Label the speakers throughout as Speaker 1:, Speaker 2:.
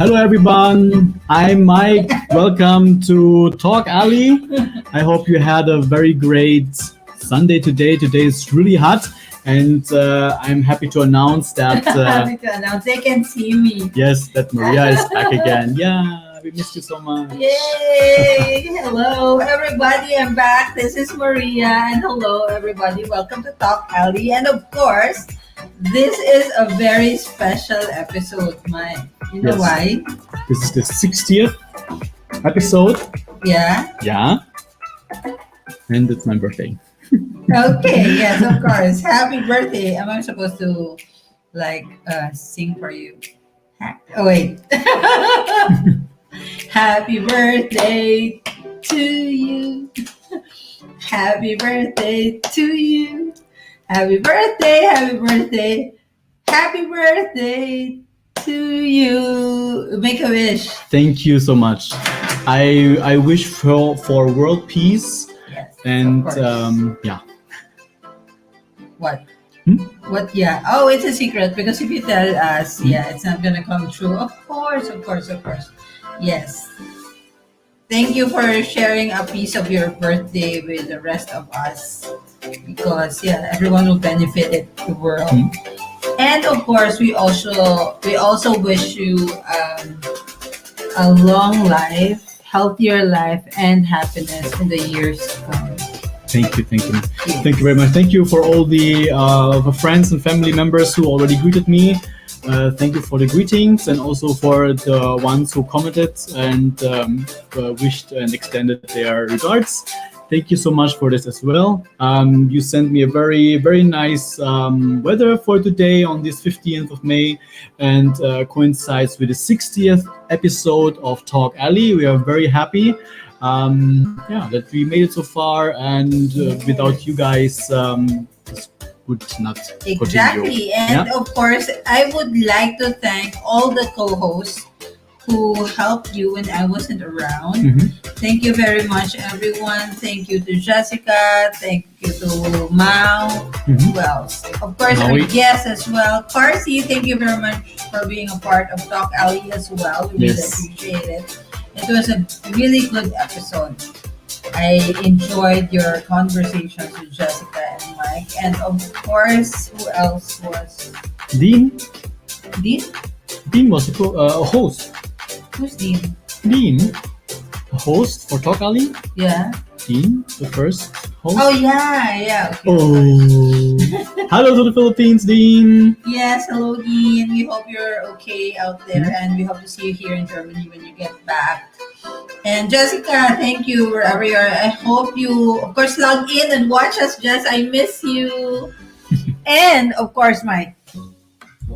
Speaker 1: Hello, everyone. I'm Mike. Welcome to TalkAlley. I hope you had a very great Sunday today. Today is really hot, and I'm happy to announce that.
Speaker 2: Happy to announce they can see me.
Speaker 1: Yes, that Maria is back again. Yeah, we missed you so much.
Speaker 2: Yay! Hello, everybody. I'm back. This is Maria, and hello, everybody. Welcome to TalkAlley, and of course, this is a very special episode, Mike. You know
Speaker 1: Yes.
Speaker 2: why?
Speaker 1: This is the 60th episode.
Speaker 2: Yeah.
Speaker 1: Yeah, and it's my birthday.
Speaker 2: Okay. Yes, of course. Happy birthday. Am I supposed to sing for you? Oh wait. Happy birthday to you. Happy birthday to you. Happy birthday, happy birthday, happy birthday to you. Make a wish.
Speaker 1: Thank you so much. I wish for world peace
Speaker 2: Yes.
Speaker 1: and
Speaker 2: of course.
Speaker 1: yeah.
Speaker 2: What?
Speaker 1: Hmm?
Speaker 2: What? Yeah. Oh, it's a secret because if you tell us, yeah, it's not gonna come true. Of course, of course, of course. Yes. Thank you for sharing a piece of your birthday with the rest of us because yeah, everyone will benefit the world.
Speaker 1: Hmm.
Speaker 2: And of course, we also wish you a long life, healthier life, and happiness in the years to come.
Speaker 1: Thank you, thank you.
Speaker 2: Yes.
Speaker 1: Thank you very much. Thank you for all the friends and family members who already greeted me. Thank you for the greetings and also for the ones who commented and wished and extended their regards. Thank you so much for this as well. You sent me a very, very nice weather for today on this 15th of May and coincides with the 60th episode of TalkAlley. We are very happy that we made it so far, and without you guys, this would not continue.
Speaker 2: Exactly. And
Speaker 1: Yeah.
Speaker 2: of course, I would like to thank all the co-hosts who helped you when I wasn't around.
Speaker 1: Mhm.
Speaker 2: Thank you very much, everyone. Thank you to Jessica. Thank you to Mao.
Speaker 1: Mhm.
Speaker 2: Who else? Of course, our
Speaker 1: Maui.
Speaker 2: guests as well. Carcy, thank you very much for being a part of TalkAlley as well. We really
Speaker 1: Yes.
Speaker 2: appreciate it. It was a really good episode. I enjoyed your conversations with Jessica and Mike. And of course, who else was
Speaker 1: Dean
Speaker 2: Dean?
Speaker 1: was a host.
Speaker 2: Who's Dean?
Speaker 1: Dean, a host for TalkAlley.
Speaker 2: Yeah.
Speaker 1: Dean, the first host.
Speaker 2: Oh yeah. Okay.
Speaker 1: Oh. Hello to the Philippines, Dean.
Speaker 2: Yes, hello Dean. We hope you're okay out there and we hope to see you here in Germany when you get back. And Jessica, thank you wherever you are. I hope you, of course, log in and watch us, Jess. I miss you. And of course, Mike,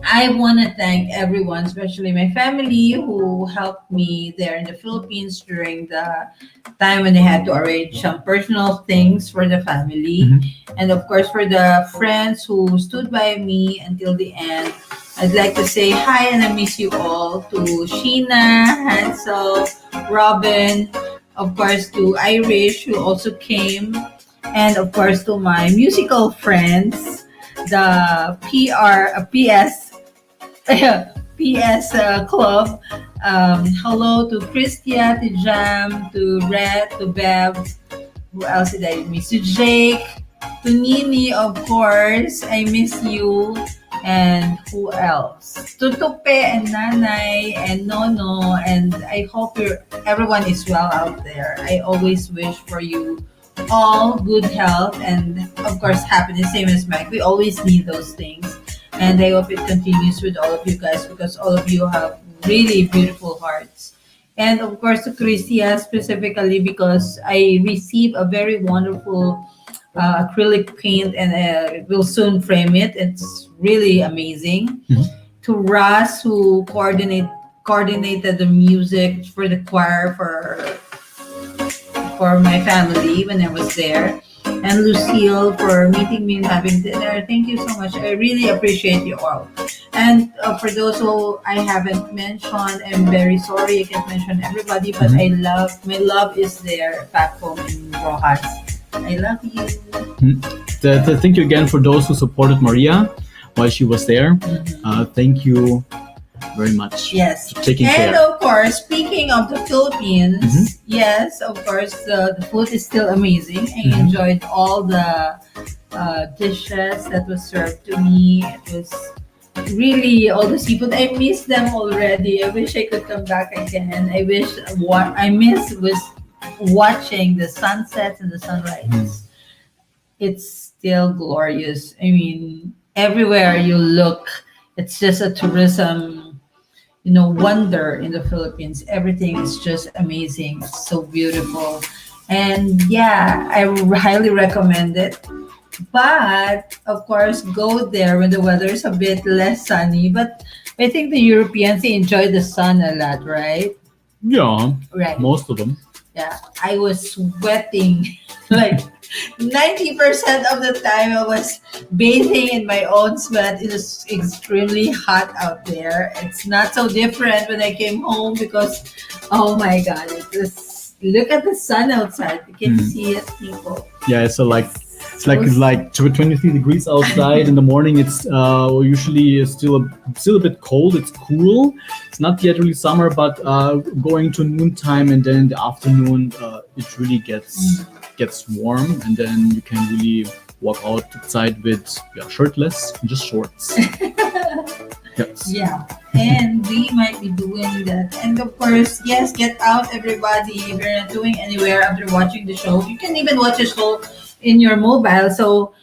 Speaker 2: I want to thank everyone, especially my family who helped me there in the Philippines during the time when they had to arrange some personal things for the family.
Speaker 1: Mhm.
Speaker 2: And of course, for the friends who stood by me until the end, I'd like to say hi and I miss you all to Sheena, Hansel, Robin, of course to Irish who also came, and of course to my musical friends, the PS Club. Hello to Christia, to Jam, to Red, to Bev. Who else did I miss? To Jake, to Nini, of course. I miss you. And who else? To Tupe and Nanay and Nono. And I hope everyone is well out there. I always wish for you all good health and of course happiness, same as Mike. We always need those things. And I hope it continues with all of you guys because all of you have really beautiful hearts. And of course to Christia specifically because I received a very wonderful acrylic paint and will soon frame it. It's really amazing.
Speaker 1: Mhm.
Speaker 2: To Russ who coordinated the music for the choir for my family when I was there. And Lucille for meeting me and having dinner. Thank you so much. I really appreciate you all. And for those who I haven't mentioned, I'm very sorry I can't mention everybody, but my love is there back home in Rojas. I love you.
Speaker 1: Thank you again for those who supported Maria while she was there. Thank you very much.
Speaker 2: Yes.
Speaker 1: Taking
Speaker 2: And
Speaker 1: care.
Speaker 2: of course, speaking of the Philippines,
Speaker 1: Mhm.
Speaker 2: yes, of course, the food is still amazing. I
Speaker 1: Mhm.
Speaker 2: enjoyed all the dishes that was served to me. It was really all the seafood. I miss them already. I wish I could come back again. I wish what I miss was watching the sunsets and the sunrises. It's still glorious. I mean, everywhere you look, it's just a tourism, wonder in the Philippines. Everything is just amazing. It's so beautiful. And yeah, I highly recommend it. But of course, go there when the weather is a bit less sunny. But I think the Europeans, they enjoy the sun a lot, right?
Speaker 1: Yeah,
Speaker 2: Right.
Speaker 1: most of them.
Speaker 2: Yeah. I was sweating like 90% of the time. I was bathing in my own sweat. It was extremely hot out there. It's not so different when I came home because, oh my God, it was, look at the sun outside. You can see it, people.
Speaker 1: Yeah, so like it's
Speaker 2: So
Speaker 1: like 23 degrees outside in the morning. It's usually still a bit cold. It's cool. It's not yet really summer, but going to noontime and then in the afternoon, it really gets warm, and then you can really walk outside with shirtless, just shorts. Yes.
Speaker 2: Yeah, and we might be doing that. And of course, yes, get out, everybody. If you're not doing anywhere after watching the show, you can even watch the show in your mobile. So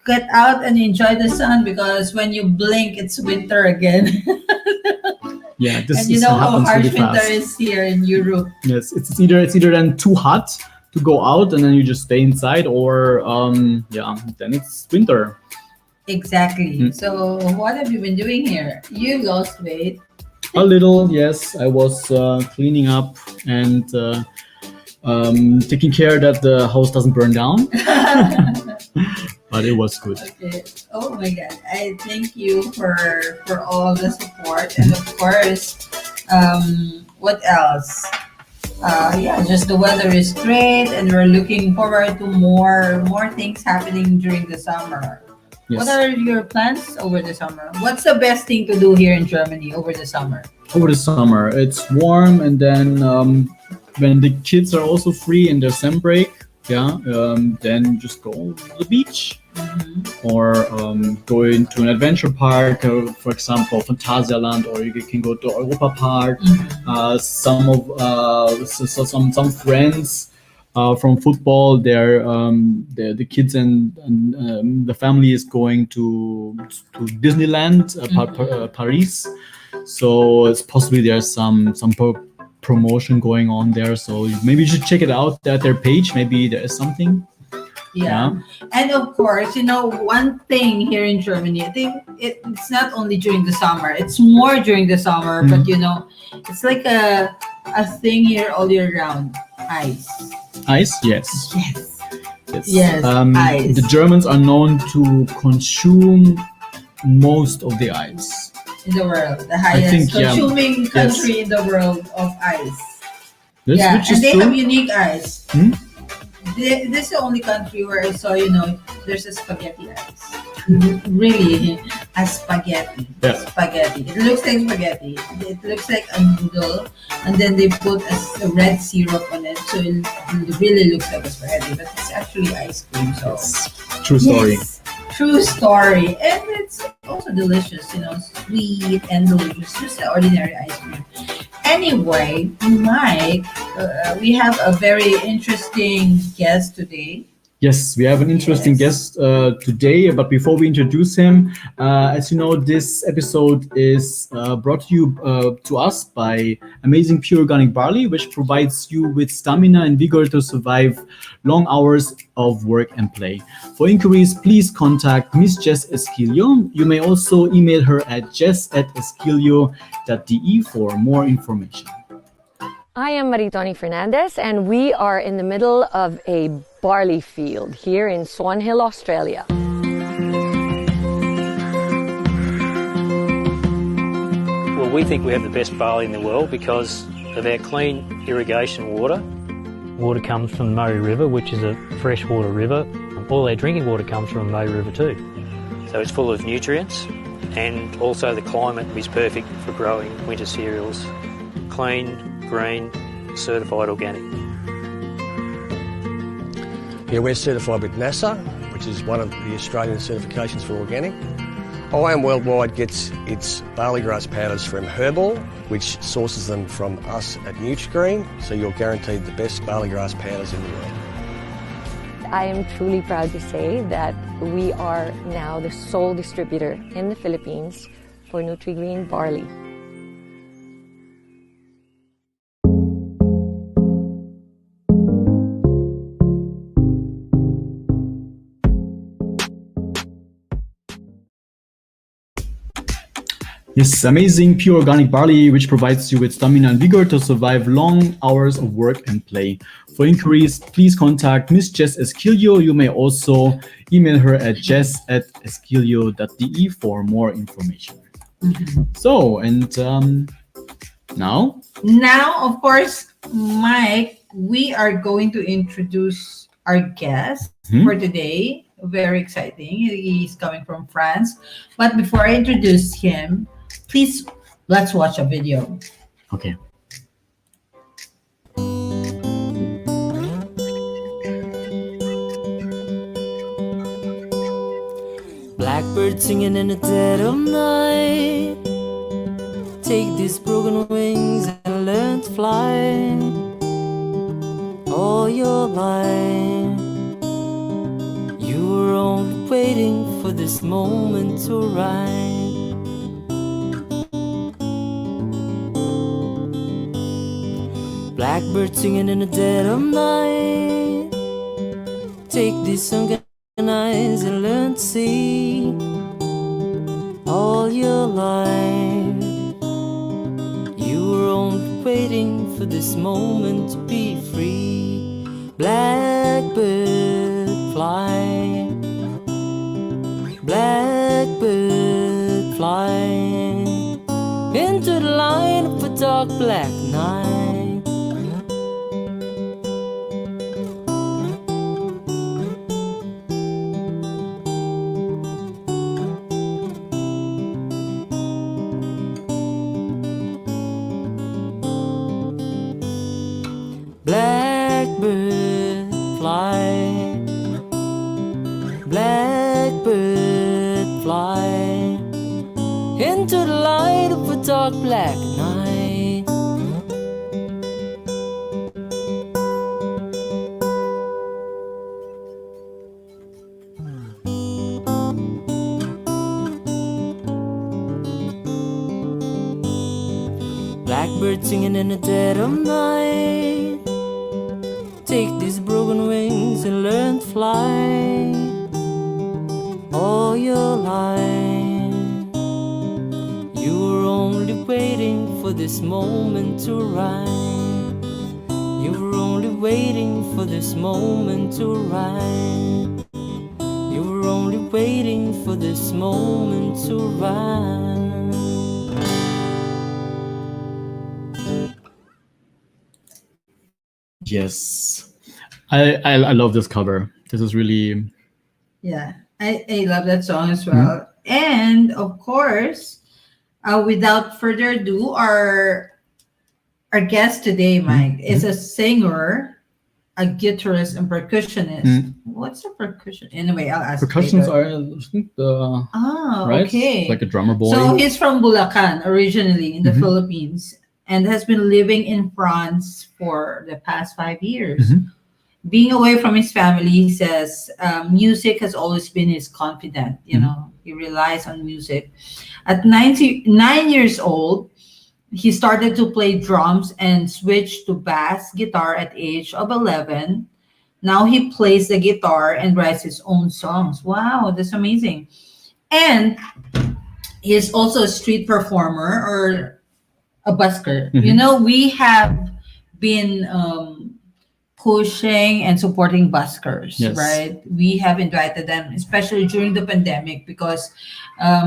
Speaker 2: get out and enjoy the sun because when you blink, it's winter again.
Speaker 1: Yeah, this
Speaker 2: And you know how
Speaker 1: happens
Speaker 2: harsh
Speaker 1: really
Speaker 2: winter
Speaker 1: fast.
Speaker 2: is here in Europe.
Speaker 1: Yes, it's either then too hot to go out and then you just stay inside, or then it's winter.
Speaker 2: Exactly. So what have you been doing here? You lost weight.
Speaker 1: A little, yes. I was cleaning up and taking care that the house doesn't burn down, but it was good.
Speaker 2: Okay. Oh my God. I thank you for all the support, and of course, what else? Yeah, just the weather is great, and we're looking forward to more things happening during the summer. What
Speaker 1: Yes.
Speaker 2: are your plans over the summer? What's the best thing to do here in Germany over the summer?
Speaker 1: Over the summer, it's warm, and then when the kids are also free in their sem break, then just go to the beach or go into an adventure park, for example, Phantasialand, or you can go to Europa Park. Some friends from football, the kids and the family is going to Disneyland, Paris. So it's possibly there's some promotion going on there. So maybe you should check it out at their page. Maybe there is something.
Speaker 2: Yeah. And of course, one thing here in Germany, I think it's not only during the summer, it's more during the summer, but it's like a thing here all year round. Ice.
Speaker 1: Ice, yes.
Speaker 2: Yes.
Speaker 1: Yes.
Speaker 2: Yes, ice.
Speaker 1: The Germans are known to consume most of the ice.
Speaker 2: In the world, the highest
Speaker 1: think,
Speaker 2: consuming country in the world of ice.
Speaker 1: This,
Speaker 2: Yeah,
Speaker 1: which
Speaker 2: and
Speaker 1: is
Speaker 2: they
Speaker 1: true.
Speaker 2: have unique ice.
Speaker 1: Hmm?
Speaker 2: This is the only country where I saw, there's a spaghetti ice. Really, a spaghetti.
Speaker 1: Yeah.
Speaker 2: Spaghetti. It looks like spaghetti. It looks like a noodle, and then they put a red syrup on it, so it really looks like a spaghetti, but it's actually ice cream. So
Speaker 1: True story.
Speaker 2: yes, true story, and it's also delicious. Sweet and delicious, just the ordinary ice cream. Anyway, Mike, we have a very interesting guest today.
Speaker 1: Yes, we have an interesting
Speaker 2: Yes.
Speaker 1: guest today, but before we introduce him, as you know, this episode is brought to us by Amazing Pure Organic Barley, which provides you with stamina and vigor to survive long hours of work and play. For inquiries, please contact Miss Jess Esquilio. You may also email her at jess@esquilio.de for more information.
Speaker 3: I am Maritoni Fernandez, and we are in the middle of a barley field here in Swan Hill, Australia.
Speaker 4: Well, we think we have the best barley in the world because of our clean irrigation water. Water comes from the Murray River, which is a freshwater river. All our drinking water comes from the Murray River too. So it's full of nutrients and also the climate is perfect for growing winter cereals. Clean, green, certified organic.
Speaker 5: Yeah, we're certified with NASA, which is one of the Australian certifications for organic. IAM Worldwide gets its barley grass powders from Herbal, which sources them from us at Nutrigreen, so you're guaranteed the best barley grass powders in the world.
Speaker 3: I am truly proud to say that we are now the sole distributor in the Philippines for Nutrigreen barley.
Speaker 1: Yes, amazing pure organic barley, which provides you with stamina and vigor to survive long hours of work and play. For inquiries, please contact Miss Jess Esquilio. You may also email her at jess@esquilio.de for more information. So, and now?
Speaker 2: Now, of course, Mike, we are going to introduce our guest for today. Very exciting. He's coming from France. But before I introduce him, please, let's watch a video.
Speaker 1: Okay.
Speaker 6: Blackbird singing in the dead of night. Take these broken wings and learn to fly. All your life you were only waiting for this moment to arrive. Blackbird singing in the dead of night. Take these sunken eyes and learn to see. All your life you were only waiting for this moment to be free. Blackbird fly, blackbird fly into the light of a dark black night. Blackbird fly, blackbird fly into the light of a dark black night. Blackbird singing in the dead of night. Take these broken wings and learn to fly. All your life you were only waiting for this moment to arrive. You were only waiting for this moment to arrive. You were only waiting for this moment to arrive.
Speaker 1: Yes. I love this cover. This is really...
Speaker 2: Yeah, I love that song as well. And of course, without further ado, our guest today, Mike, is a singer, a guitarist, and percussionist. What's a percussion? Anyway, I'll ask.
Speaker 1: Percussions
Speaker 2: later.
Speaker 1: are, I think, the... right?
Speaker 2: Okay.
Speaker 1: Like a drummer boy.
Speaker 2: So he's from Bulacan originally in the Philippines and has been living in France for the past 5 years. Being away from his family, he says music has always been his confidant. You know, he relies on music. At 99 years old, he started to play drums and switched to bass guitar at age of 11. Now he plays the guitar and writes his own songs. Wow, that's amazing. And he is also a street performer or a busker. You know, we have been pushing and supporting buskers, right? We have invited them, especially during the pandemic, because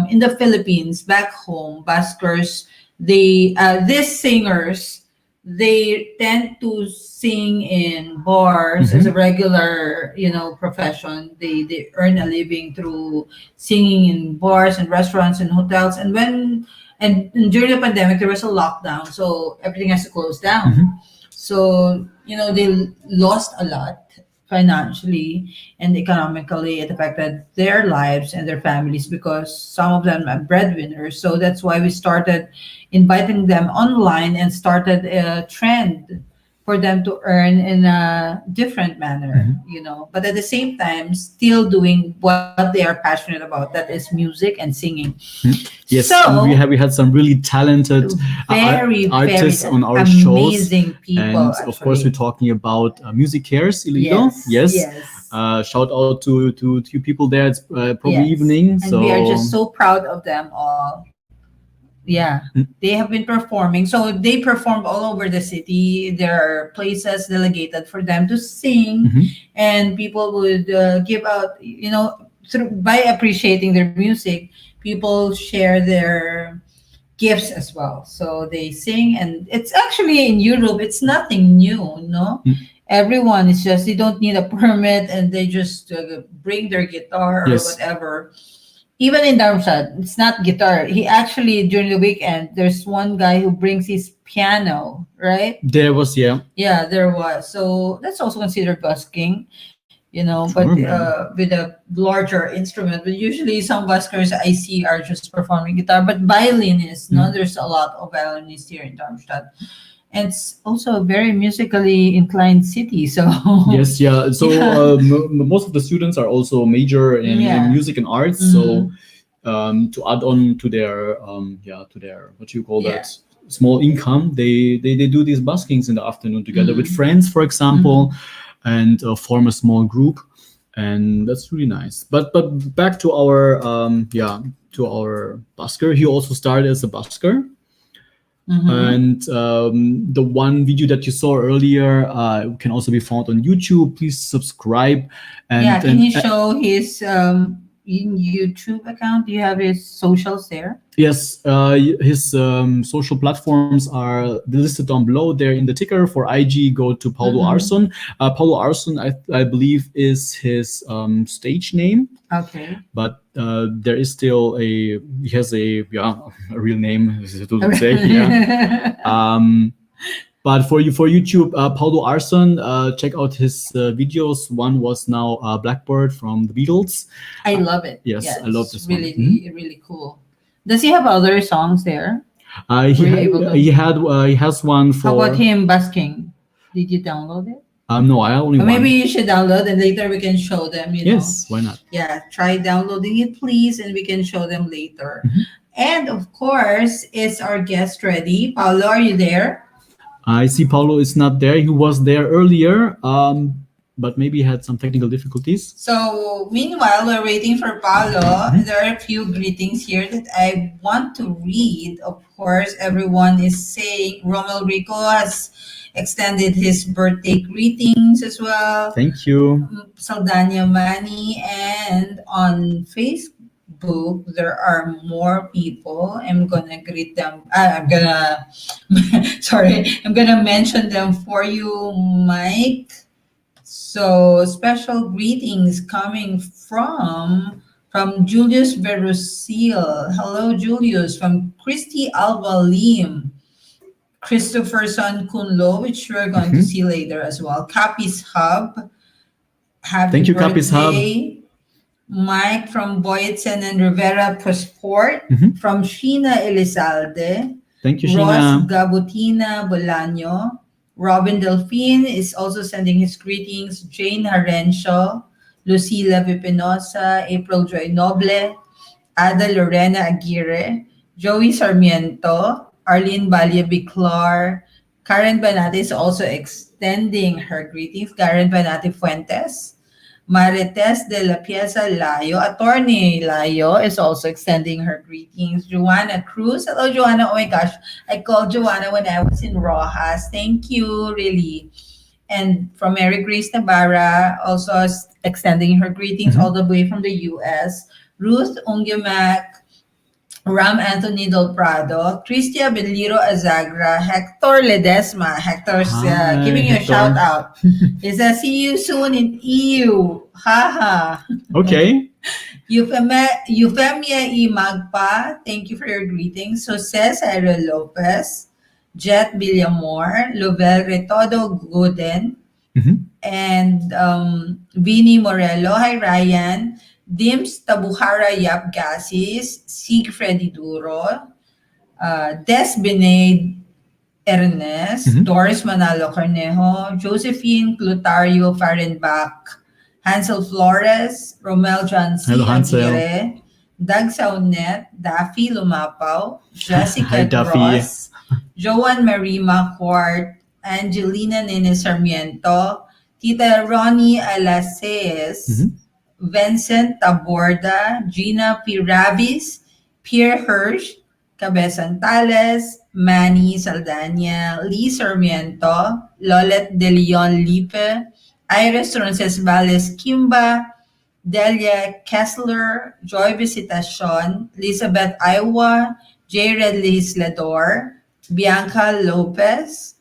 Speaker 2: in the Philippines, back home, buskers, these singers, they tend to sing in bars as a regular, profession. They earn a living through singing in bars and restaurants and hotels. And during the pandemic, there was a lockdown, so everything has to close down. So they lost a lot financially and economically. It affected their lives and their families because some of them are breadwinners. So that's why we started inviting them online and started a trend for them to earn in a different manner, but at the same time still doing what they are passionate about, that is music and singing.
Speaker 1: Yes,
Speaker 2: So
Speaker 1: and we had some really talented artists on our shows.
Speaker 2: amazing people,
Speaker 1: And of course, we're
Speaker 2: actually.
Speaker 1: talking about Music Cares Illegal.
Speaker 2: Yes.
Speaker 1: Shout out to you people there. It's probably
Speaker 2: Yes.
Speaker 1: evening.
Speaker 2: And
Speaker 1: So
Speaker 2: we are just so proud of them all. Yeah, they have been performing. So they performed all over the city. There are places delegated for them to sing, and people would give out, by appreciating their music, people share their gifts as well. So they sing, and it's actually in Europe, it's nothing new, no? Everyone is just, they don't need a permit and they just bring their guitar or
Speaker 1: Yes.
Speaker 2: whatever. Even in Darmstadt, it's not guitar. He actually, during the weekend, there's one guy who brings his piano, right?
Speaker 1: there was, yeah.
Speaker 2: Yeah, there was. So that's also considered busking, but
Speaker 1: Sure, man.
Speaker 2: with a larger instrument. But usually some buskers I see are just performing guitar. But violinists, no, there's a lot of violinists here in Darmstadt. And it's also a very musically inclined city. So
Speaker 1: Yes, yeah. So
Speaker 2: Yeah.
Speaker 1: most of the students are also major in
Speaker 2: Yeah.
Speaker 1: music and arts. So to add on to their to their, what you call
Speaker 2: Yeah.
Speaker 1: that, small income, they do these buskings in the afternoon together with
Speaker 2: Mhm.
Speaker 1: friends, for example, and form a small group, and that's really nice. But back to our to our busker. He also started as a busker. And the one video that you saw earlier can also be found on YouTube. Please subscribe. And,
Speaker 2: Yeah, can
Speaker 1: and
Speaker 2: you show his YouTube account? Do you have his socials there?
Speaker 1: yes, his social platforms are listed down below. They're in the ticker. For IG, go to Paulo Arson. Paulo Arson, I believe, is his stage name.
Speaker 2: Okay.
Speaker 1: But there is still he has a real name, so to say. Yeah. But for YouTube, Paulo Arson, check out his videos. One was now Blackbird from the Beatles.
Speaker 2: I love it.
Speaker 1: Yes,
Speaker 2: Yeah,
Speaker 1: I love
Speaker 2: it's
Speaker 1: this
Speaker 2: really,
Speaker 1: one.
Speaker 2: really cool. Does he have other songs there?
Speaker 1: He,
Speaker 2: Were you able to-
Speaker 1: he has one for.
Speaker 2: How about him busking? Did you download it?
Speaker 1: No, I only
Speaker 2: Or
Speaker 1: one.
Speaker 2: maybe you should download and later we can show them,
Speaker 1: Yes, why not?
Speaker 2: Yeah, try downloading it, please, and we can show them later. And of course, is our guest ready? Paolo, are you there?
Speaker 1: I see Paulo is not there. He was there earlier, but maybe he had some technical difficulties.
Speaker 2: So, meanwhile, we're waiting for Paolo. There are a few greetings here that I want to read. Of course, everyone is saying Romel Rico has extended his birthday greetings as well.
Speaker 1: Thank you.
Speaker 2: Saldana Mani, and on Facebook there are more people. I'm gonna greet them. I'm gonna I'm gonna mention them for you, Mike. So special greetings coming from Julius Verusil. Hello, Julius. From Christy Alba Lim. Christopher Son Kunlo, which we're going to see later as well. Capi's Hub. Happy
Speaker 1: Thank you, Capi's Hub.
Speaker 2: birthday. Mike from Boyetsen and Rivera Prosport. From Sheena Elizalde.
Speaker 1: Thank you,
Speaker 2: Ross
Speaker 1: Sheena.
Speaker 2: Gabutina Bolaño. Robin Delfin is also sending his greetings. Jane Harencio. Lucila Vipinosa. April Joy Noble. Ada Lorena Aguirre. Joey Sarmiento. Arlene Balia Biclar. Karen Banate is also extending her greetings. Karen Banate Fuentes. Marites de la Pieza Layo. Attorney Layo is also extending her greetings. Joanna Cruz. Hello, Joanna. Oh my gosh. I called Joanna when I was in Rojas. Thank you, really. And from Mary Grace Navarra, also extending her greetings all the way from the U.S. Ruth Ungumac. Ram Anthony Del Prado, Cristia Benliro Azagra, Hector Ledesma. Hector's
Speaker 1: Hi,
Speaker 2: giving you a
Speaker 1: Hector.
Speaker 2: shout out. He says, see you soon in EU. Haha.
Speaker 1: Okay.
Speaker 2: Euphemia E. Magpa, thank you for your greetings. Jose Cyril Lopez, Jet Villamor, Lovell Retodo Gooden,
Speaker 1: Mhm.
Speaker 2: and Vinny Morello. Hi, Ryan. Dims Tabuhara Yap Gasis, Siegfried Duro, Des Benade Ernest,
Speaker 1: Mhm.
Speaker 2: Doris Manalo Cornejo, Josephine Clutario Farenbach, Hansel Flores, Romel John C.
Speaker 1: Hello, Hansel.
Speaker 2: Aguirre, Doug Saunet, Daffy Lumapaw, Jessica
Speaker 1: Hi, Duffy.
Speaker 2: Gross, Joan Marie Macuart, Angelina Nene Sarmiento, Tita Ronnie Alaces,
Speaker 1: Mhm.
Speaker 2: Vincent Taborda, Gina Piravis, Pierre Hirsch, Cabesan Tales, Manny Saldana, Lee Sarmiento, Lolet De Leon Lipe, Iris Roncesvalles Kimba, Delia Kessler, Joy Visitacion, Elizabeth Iowa, J. Red Legislador, Bianca Lopez,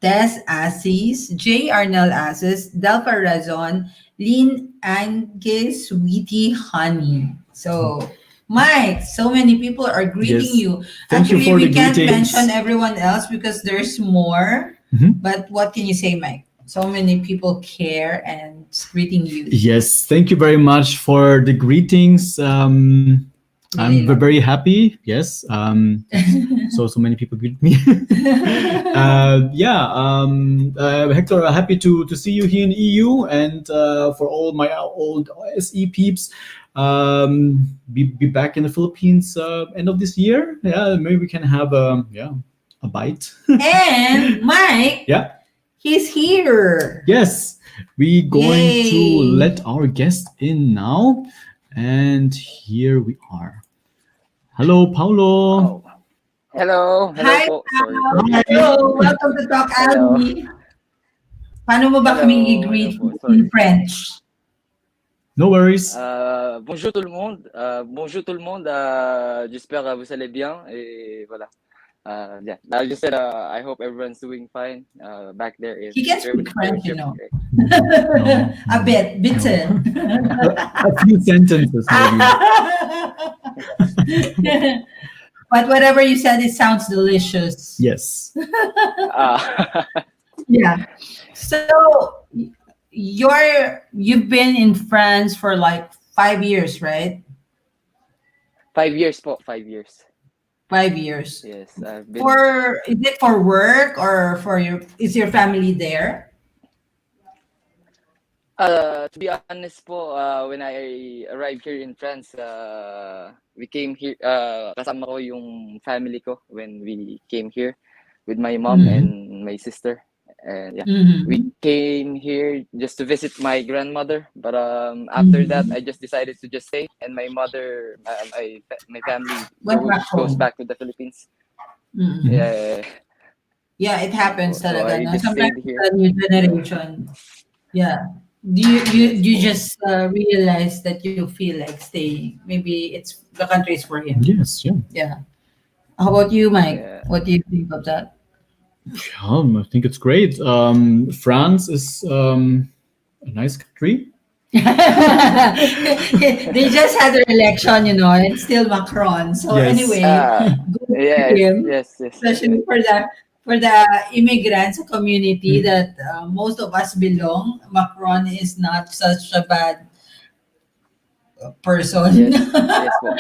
Speaker 2: Tess Assis, J. Arnel Assis, Delpha Razon, Lynn Ange Sweetie Honey. So, Mike, so many people are greeting
Speaker 1: Yes.
Speaker 2: you.
Speaker 1: Thank you
Speaker 2: Actually,
Speaker 1: for
Speaker 2: we
Speaker 1: the
Speaker 2: can't
Speaker 1: greetings.
Speaker 2: mention everyone else because there's more.
Speaker 1: Mhm.
Speaker 2: But what can you say, Mike? So many people care and greeting you.
Speaker 1: Yes, thank you very much for the greetings. I'm
Speaker 2: Really
Speaker 1: very happy. Yes, so many people greet me. Hector, happy to see you here in EU, and for all my old SE peeps, be back in the Philippines end of this year. Yeah, maybe we can have a bite.
Speaker 2: And Mike,
Speaker 1: Yeah.
Speaker 2: he's here.
Speaker 1: Yes, we going to
Speaker 2: Yay.
Speaker 1: let our guest in now, and here we are. Hello, Paulo.
Speaker 7: Oh. Hello. Hello
Speaker 2: Hi,
Speaker 7: po. Sorry
Speaker 2: Pao.
Speaker 7: for
Speaker 1: Hi.
Speaker 2: Hello. Welcome to TalkAlley. Paano mo ba kaming
Speaker 7: Hello.
Speaker 2: i-greet
Speaker 7: Hello po.
Speaker 2: in
Speaker 7: Sorry.
Speaker 2: French?
Speaker 1: No worries.
Speaker 7: Bonjour tout le monde. Bonjour tout le monde. J'espère que vous allez bien. Et voilà. Yeah. I just said I hope everyone's doing fine. Back there in
Speaker 2: He can speak
Speaker 7: Germany.
Speaker 2: French, you know.
Speaker 7: Right.
Speaker 2: A bit, bitte.
Speaker 1: A few sentences, maybe.
Speaker 2: But whatever you said, it sounds delicious.
Speaker 1: Yes.
Speaker 2: Yeah. So you've been in France for like 5 years, right?
Speaker 7: 5 years po. 5 years.
Speaker 2: 5 years.
Speaker 7: Yes. I've been.
Speaker 2: Is it for work or is your family there?
Speaker 7: To be honest po, when I arrived here in France, we came here, kasama ko yung family ko when we came here with my mom and my sister. And yeah, we came here just to visit my grandmother. But after that, I just decided to just stay, and my mother, my family goes back to the Philippines. Yeah.
Speaker 2: Yeah, it happens
Speaker 7: So
Speaker 2: talaga.
Speaker 7: I
Speaker 2: No?
Speaker 7: just
Speaker 2: Sometimes
Speaker 7: stayed here.
Speaker 2: the new generation. Yeah. You just realize that you feel like staying. Maybe it's the country is for him.
Speaker 1: Yes. Yeah.
Speaker 2: Yeah. How about you, Mike?
Speaker 7: Yeah.
Speaker 2: What do you think of that?
Speaker 1: I think it's great. France is a nice country.
Speaker 2: They just had their election, you know, and still Macron. So
Speaker 1: Yes.
Speaker 2: anyway, good for him,
Speaker 7: Yes.
Speaker 2: especially for the immigrants community that most of us belong. Macron is not such a bad person
Speaker 7: Yes po.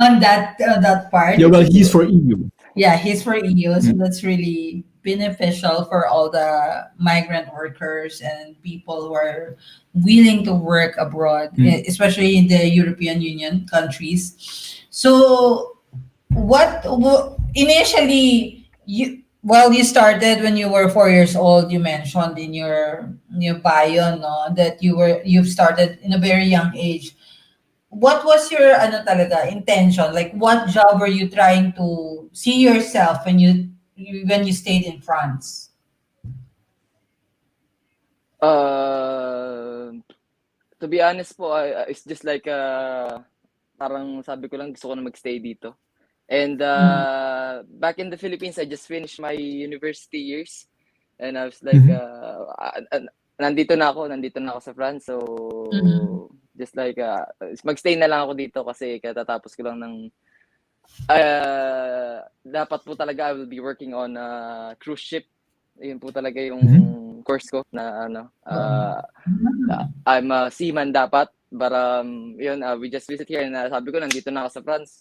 Speaker 2: on that part.
Speaker 1: Yeah. Well, he's for EU.
Speaker 2: Yeah, he's for EU, so that's really beneficial for all the migrant workers and people who are willing to work abroad, especially in the European Union countries. So, initially you started when you were 4 years old. You mentioned in your bio, no, that you've started in a very young age. What was your intention? Like, what job were you trying to see yourself when you stayed in France?
Speaker 7: To be honest po, it's just like parang sabi ko lang gusto ko na magstay dito. And
Speaker 2: Mm.
Speaker 7: back in the Philippines, I just finished my university years. And I was like,
Speaker 1: Mhm.
Speaker 7: nandito na ako sa France. So,
Speaker 2: Mhm.
Speaker 7: just like, magstay na lang ako dito kasi katatapos ko lang ng, dapat po talaga I will be working on a cruise ship. Yun po talaga yung
Speaker 1: Mhm.
Speaker 7: course ko na ano,
Speaker 2: Mm.
Speaker 7: I'm a seaman dapat. But yun, we just visit here and sabi ko nandito na ako sa France,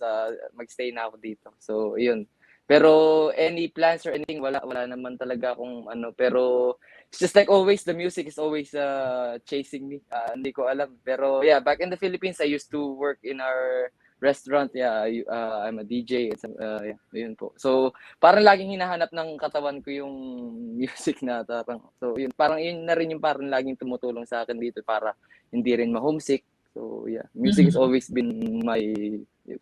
Speaker 7: magstay na ako dito. So, yun. Pero any plans or anything, wala naman talaga akong ano. Pero it's just like always, the music is always chasing me. Hindi ko alam. Pero yeah, back in the Philippines, I used to work in our restaurant. Yeah, I'm a DJ. Yeah, yun po. So, parang laging hinahanap ng katawan ko yung music na tarang. So, yun, parang yun na rin yung parang laging tumutulong sa akin dito para hindi rin ma-homesick. So, yeah, music has
Speaker 2: Mhm.
Speaker 7: always been my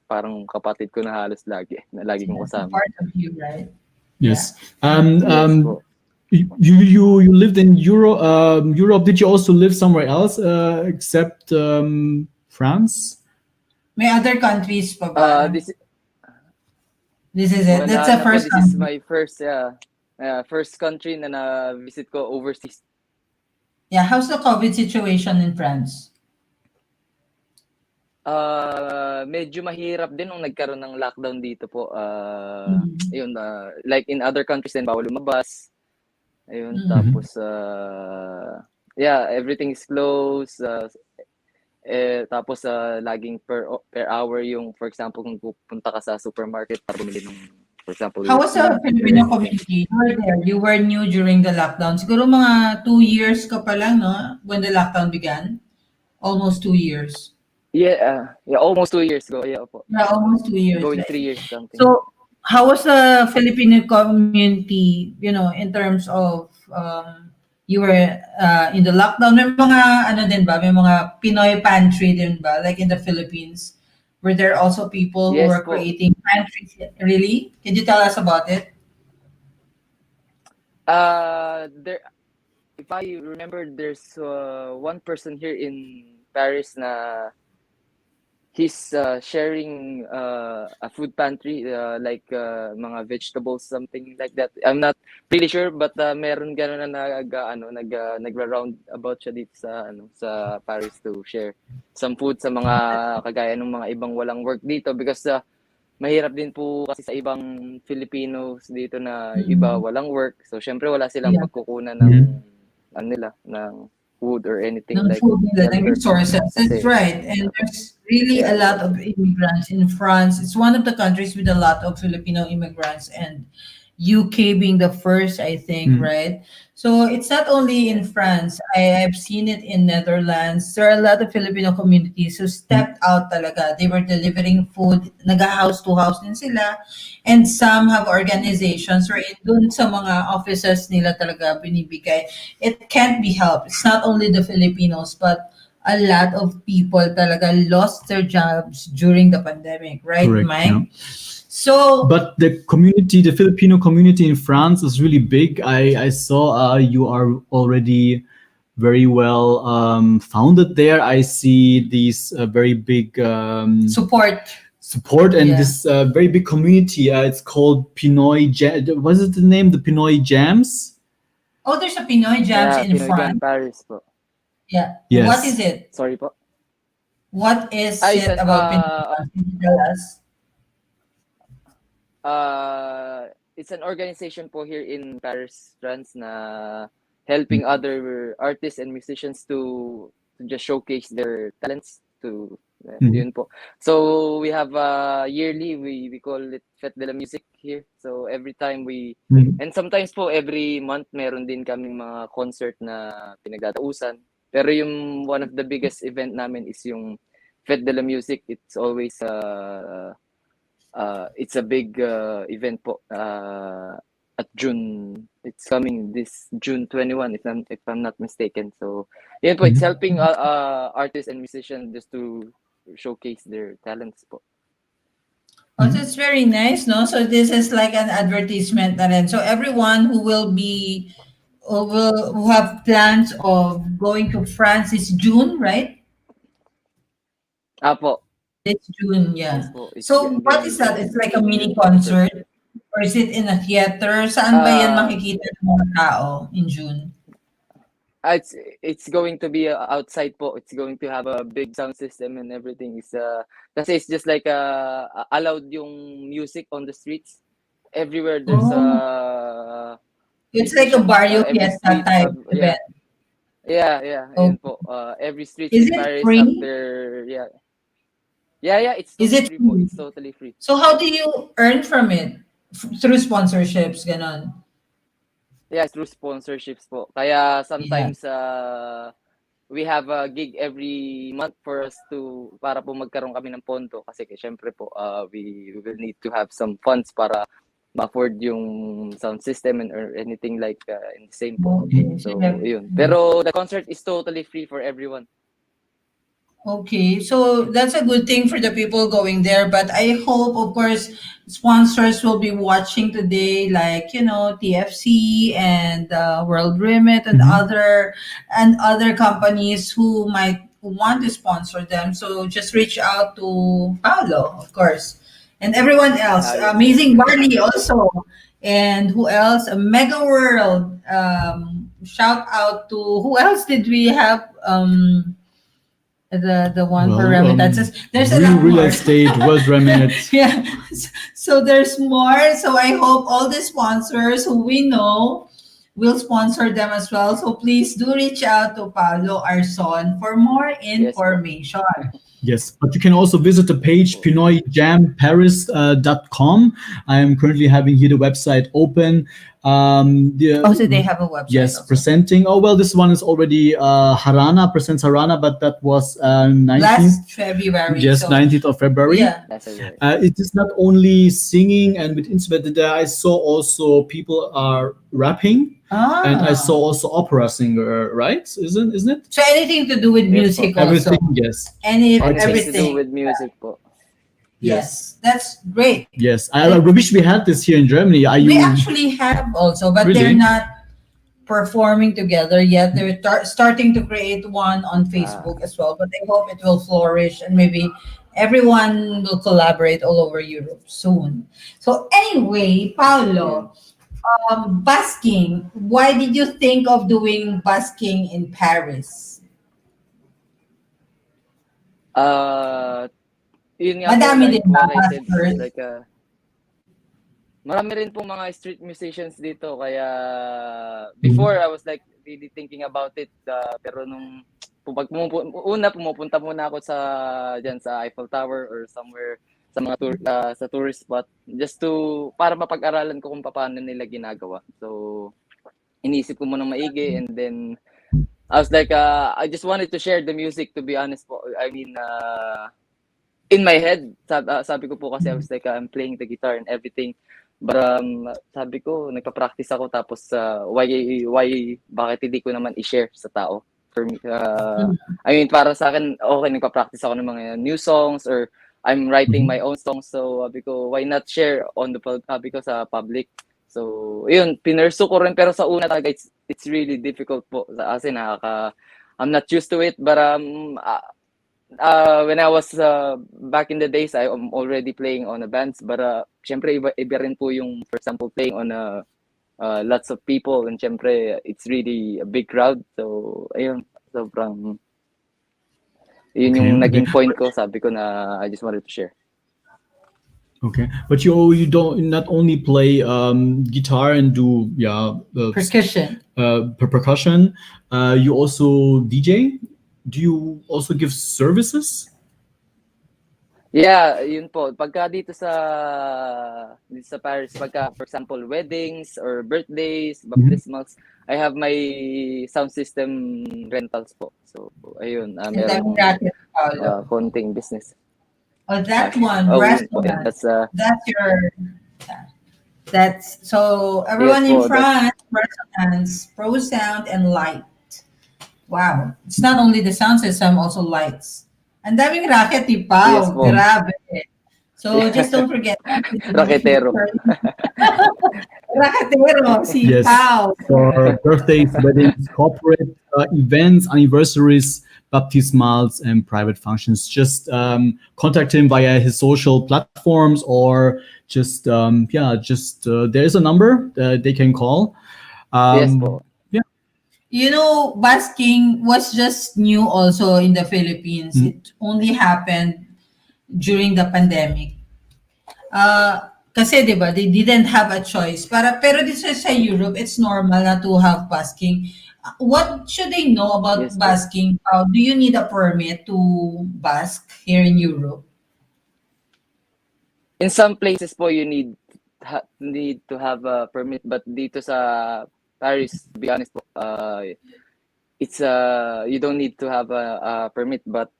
Speaker 7: parang kapatid ko na halos lagi kong
Speaker 2: It's a
Speaker 7: kasama.
Speaker 2: part of you, right? Yeah.
Speaker 1: Yes. Um,
Speaker 7: Yes
Speaker 1: um,
Speaker 7: po.
Speaker 1: you lived in Europe. Did you also live somewhere else except France?
Speaker 2: May other countries pa ba?
Speaker 7: This
Speaker 2: This is it. That's
Speaker 7: wala
Speaker 2: the
Speaker 7: na po.
Speaker 2: first
Speaker 7: This is
Speaker 2: country.
Speaker 7: my first country na na-visit ko overseas.
Speaker 2: Yeah. How's the COVID situation in France?
Speaker 7: Medyo mahirap din nung nagkaroon ng lockdown dito po.
Speaker 2: Mhm.
Speaker 7: Ayun, like in other countries din, bawal lumabas. Ayun,
Speaker 2: Mhm.
Speaker 7: tapos, yeah, everything is closed. Tapos, laging per hour yung, for example, kung pupunta ka sa supermarket para bumili ng, for example,
Speaker 2: How
Speaker 7: your
Speaker 2: was the
Speaker 7: food or
Speaker 2: Filipino
Speaker 7: anything.
Speaker 2: community? You were there. You were new during the lockdown. Siguro mga 2 years ka pa lang, no? When the lockdown began. Almost 2 years.
Speaker 7: Yeah, almost 2 years ago. Yeah, po.
Speaker 2: Yeah, almost 2 years.
Speaker 7: Going 3 years something.
Speaker 2: So, how was the Filipino community, in terms of, you were in the lockdown? May mga, ano din ba? May mga Pinoy pantry din ba? Like in the Philippines? Were there also people who
Speaker 7: Yes
Speaker 2: were
Speaker 7: po.
Speaker 2: creating pantries? Really? Can you tell us about it?
Speaker 7: There, if I remember, there's one person here in Paris na he's sharing a food pantry, like mga vegetables, something like that. I'm not really sure, but meron gano'n na nagra-round about siya dito sa Paris to share some food sa mga kagaya ng mga ibang walang work dito because mahirap din po kasi sa ibang Filipinos dito na iba
Speaker 2: Mhm.
Speaker 7: walang work. So syempre wala silang
Speaker 2: Yeah.
Speaker 7: pagkukunan ng
Speaker 1: Mhm.
Speaker 7: ng food or anything
Speaker 2: Ng
Speaker 7: like
Speaker 2: food nila, ng
Speaker 7: shelter.
Speaker 2: resources. That's
Speaker 7: Kasi
Speaker 2: right. And there's really a
Speaker 7: yeah,
Speaker 2: lot of immigrants in France. It's one of the countries with a lot of Filipino immigrants, and UK being the first, I think,
Speaker 1: Mm.
Speaker 2: right? So it's not only in
Speaker 7: yes.
Speaker 2: France. I've seen it in Netherlands. There are a lot of Filipino communities who
Speaker 1: Mm.
Speaker 2: stepped out talaga. They were delivering food. Naga-house to house din sila. And some have organizations wherein dun sa mga offices nila talaga binibigay. It can't be helped. It's not only the Filipinos, but a lot of people talaga lost their jobs during the pandemic, right,
Speaker 1: Correct. Yeah.
Speaker 2: Mike? So,
Speaker 1: But the Filipino community in France is really big. I saw you are already very well founded there. I see these very big support and
Speaker 2: Yeah.
Speaker 1: this very big community. It's called Pinoy Jam. Was it the name? The Pinoy Jams?
Speaker 2: oh, there's a Pinoy Jams
Speaker 7: Yeah,
Speaker 2: in
Speaker 7: Pinoy Jam
Speaker 2: France.
Speaker 7: Paris po.
Speaker 2: Yeah. What is
Speaker 1: Yes.
Speaker 2: it?
Speaker 7: Sorry po.
Speaker 2: What is
Speaker 7: Ay,
Speaker 2: it about Pinoy Jams? Can you tell us?
Speaker 7: It's an organization po here in Paris, France na helping other artists and musicians to just showcase their talents to
Speaker 1: Mhm.
Speaker 7: yun po. So we have yearly we call it Fête de la Musique here. So every time
Speaker 1: Mhm.
Speaker 7: and sometimes po every month meron din kaming mga concert na pinagtatausan. Pero yung one of the biggest event namin is yung Fête de la Musique. It's a big event po at June. It's coming this June 21 if I'm not mistaken. So yun po, it's
Speaker 1: Mhm.
Speaker 7: helping artists and musicians just to showcase their talents po.
Speaker 2: Oh, that's very nice, no? So this is like an advertisement na rin. So everyone who have plans of going to France is June, right?
Speaker 7: Apo.
Speaker 2: It's June,
Speaker 7: Yes
Speaker 2: yeah.
Speaker 7: po, it's
Speaker 2: So what is that? It's like a mini concert? Or is it in a theater? Saan ba yan
Speaker 7: Uh,
Speaker 2: makikita ng mga tao in June?
Speaker 7: it's going to be outside po. It's going to have a big sound system and everything. Kasi it's just like allowed yung music on the streets. Everywhere there's
Speaker 2: Oh, it's like a
Speaker 7: musicians.
Speaker 2: barrio
Speaker 7: Every
Speaker 2: fiesta
Speaker 7: street
Speaker 2: type
Speaker 7: have
Speaker 2: event.
Speaker 7: yun
Speaker 2: Oh,
Speaker 7: po. Every streets
Speaker 2: is
Speaker 7: in
Speaker 2: it
Speaker 7: Paris have
Speaker 2: free?
Speaker 7: their yeah. It's
Speaker 2: Is
Speaker 7: totally
Speaker 2: it
Speaker 7: free po.
Speaker 2: free?
Speaker 7: It's totally free.
Speaker 2: So how do you earn from it? Through sponsorships, ganon.
Speaker 7: Yeah, through sponsorships po. Kaya
Speaker 2: Yeah.
Speaker 7: sometimes we have a gig every month for us para po magkaroon kami ng pondo kasi syempre po we will need to have some funds para ma-afford yung sound system or anything like in the same po.
Speaker 2: Okay.
Speaker 7: So yun. Pero the concert is totally free for everyone.
Speaker 2: Okay, so that's a good thing for the people going there. But I hope, of course, sponsors will be watching today, like TFC and World Remit and
Speaker 1: Mhm.
Speaker 2: other companies who might want to sponsor them. So just reach out to Paolo, of course, and everyone else.
Speaker 7: Yes po.
Speaker 2: Amazing Barley also, and who else? Mega World. Shout out to who else did we have? The one for
Speaker 1: Well,
Speaker 2: remittances. There's a
Speaker 1: real
Speaker 2: lot
Speaker 1: real
Speaker 2: more.
Speaker 1: estate was remit.
Speaker 2: Yeah. So there's more. So I hope all the sponsors who we know will sponsor them as well. So please do reach out to Paolo Arson for more
Speaker 7: Yes po.
Speaker 2: information.
Speaker 1: Yes, but you can also visit the page pinoyjamparis.com. I am currently having here the website open.
Speaker 2: Also, they have a website.
Speaker 1: Yes,
Speaker 2: also.
Speaker 1: presenting. Oh, well, this one is already Harana, presents Harana, but that was 19th.
Speaker 2: Last February.
Speaker 1: Yes,
Speaker 2: so,
Speaker 1: 19th of February.
Speaker 2: Yeah.
Speaker 7: That's it.
Speaker 1: It is not only singing and with instrument. There I saw also people are rapping, and I saw also opera singer. Right? Isn't it?
Speaker 2: So anything to do with music also.
Speaker 1: Everything. Yes.
Speaker 2: Any
Speaker 1: Anything
Speaker 7: Anything to do
Speaker 2: everything.
Speaker 7: with music po.
Speaker 2: Yes. That's great.
Speaker 1: Yes. I wish we had this here in Germany. Are
Speaker 2: We
Speaker 1: you?
Speaker 2: actually have also, but
Speaker 1: Really?
Speaker 2: they're not performing together yet. They're starting to create one on Facebook as well, but I hope it will flourish and maybe everyone will collaborate all over Europe soon. So anyway, Paolo, busking. Why did you think of doing busking in Paris?
Speaker 7: Yun nga po,
Speaker 2: Madami
Speaker 7: like
Speaker 2: din ba
Speaker 7: what I said,
Speaker 2: buskers?
Speaker 7: like marami rin po mga street musicians dito kaya before I was like really thinking about it pero nung pumupunta muna ako diyan sa Eiffel Tower or somewhere sa mga sa tourist spot just para mapag-aralan ko kung paano nila ginagawa. So inisip ko muna maigi and then I was like I just wanted to share the music, to be honest po. I mean in my head, sabi ko po kasi I was like, I'm playing the guitar and everything. But sabi ko, nagpa-practice ako tapos bakit hindi ko naman i-share sa tao? For me, I mean, para sa akin, okay, nagpa-practice ako ng mga new songs or I'm writing my own songs. So sabi ko, why not share sabi ko sa public? So, yun, pinursu ko rin. Pero sa una talaga, it's really difficult po. Kasi I'm not used to it. But when I was back in the days, I'm already playing on a bands, but syempre iba rin po yung, for example, playing on lots of people, and syempre it's really a big crowd. So ayun, sobrang yun yung naging point ko, sabi ko na I just wanted to share.
Speaker 1: Okay, but you don't not only play guitar and do
Speaker 2: Percussion.
Speaker 1: percussion. You also DJ. Do you also give services?
Speaker 7: Yeah, yun po. Pagka dito sa Paris, pagka for example weddings or birthdays, baptismals, I have my sound system rentals po. So ayun, meron akong konting business.
Speaker 2: Oh, that one, restaurant. That's so everyone in France, restaurants, Pro Sound and Light. Wow. It's not only the sound system, also lights. Ang daming racket ni Pao.
Speaker 7: Yes,
Speaker 2: grabe. So just don't forget.
Speaker 7: Raketero.
Speaker 2: Raketero, si Pao.
Speaker 1: For birthdays, weddings, corporate events, anniversaries, baptismals and private functions. Just contact him via his social platforms, or just there is a number they can call.
Speaker 7: Yes po.
Speaker 2: You know, busking was just new also in the Philippines. It only happened during the pandemic. Kasi 'di ba, they didn't have a choice. Pero dito sa Europe, it's normal na to have busking. What should they know about
Speaker 7: Yes po.
Speaker 2: busking? Do you need a permit to busk here in Europe?
Speaker 7: In some places po you need to have a permit, but dito sa Paris, to be honest po, it's you don't need to have a permit, but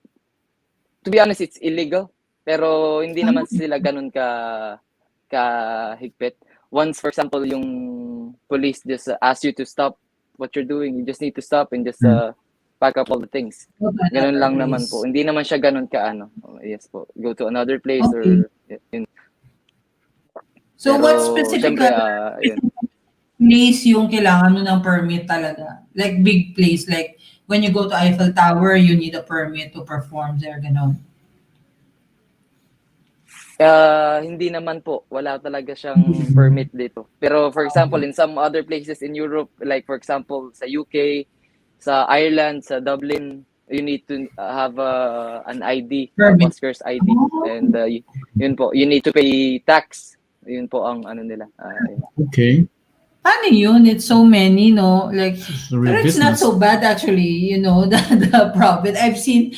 Speaker 7: to be honest, it's illegal. Pero hindi naman sila ganun higpit. Once, for example, yung police just ask you to stop what you're doing, you just need to stop and just pack up all the things. Ganun lang naman po. Hindi naman siya ganun kaano. Yes po. Go to another place or yun.
Speaker 2: So
Speaker 7: Pero,
Speaker 2: what specific
Speaker 7: syempre, yun.
Speaker 2: place yung kailangan mo ng permit talaga? Like big place, like when you go to Eiffel Tower, you need a permit to perform there, gano'n.
Speaker 7: Hindi naman po. Wala talaga siyang permit dito. Pero for example, in some other places in Europe, like for example, sa UK, sa Ireland, sa Dublin, you need to have an ID, Busker's ID. And yun po, you need to pay tax. Yun po ang ano nila.
Speaker 1: Okay.
Speaker 2: Paano yun? It's so many, no? Like, pero it's not
Speaker 1: business.
Speaker 2: so bad actually, you know, the profit. I've seen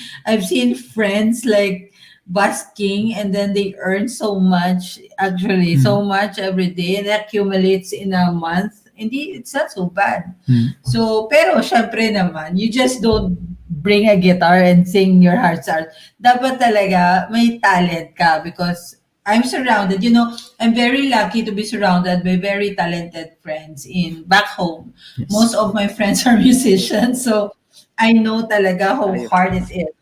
Speaker 2: friends like busking and then they earn so much actually, so much every day, and that accumulates in a month. Hindi, it's not so bad. So, pero syempre naman, you just don't bring a guitar and sing your heart's out. Dapat talaga may talent ka, because I'm surrounded, you know, I'm very lucky to be surrounded by very talented friends in back home.
Speaker 1: Yes.
Speaker 2: Most of my friends are musicians, so I know talaga how hard it is.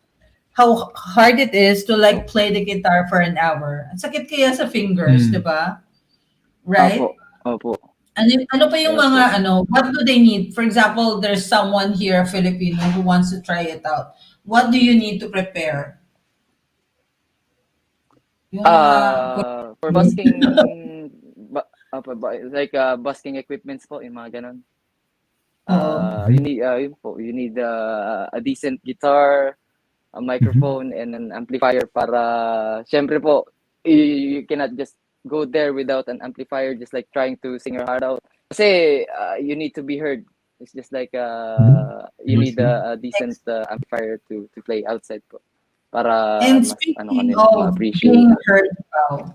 Speaker 2: How hard it is to like play the guitar for an hour. Ang sakit kaya sa fingers, di ba? Right?
Speaker 7: Opo.
Speaker 2: Ano pa yung mga what do they need? For example, there's someone here, a Filipino, who wants to try it out. What do you need to prepare? Yung
Speaker 7: For busking, like busking equipments po, yung mga ganun. You need a decent guitar, a microphone, and an amplifier para, syempre po, you cannot just go there without an amplifier, just like trying to sing your heart out. Kasi you need to be heard. It's just like you need a decent amplifier to play outside po. Para
Speaker 2: and
Speaker 7: mas,
Speaker 2: speaking
Speaker 7: kanila,
Speaker 2: of
Speaker 7: ma-appreciate.
Speaker 2: being heard, Pao,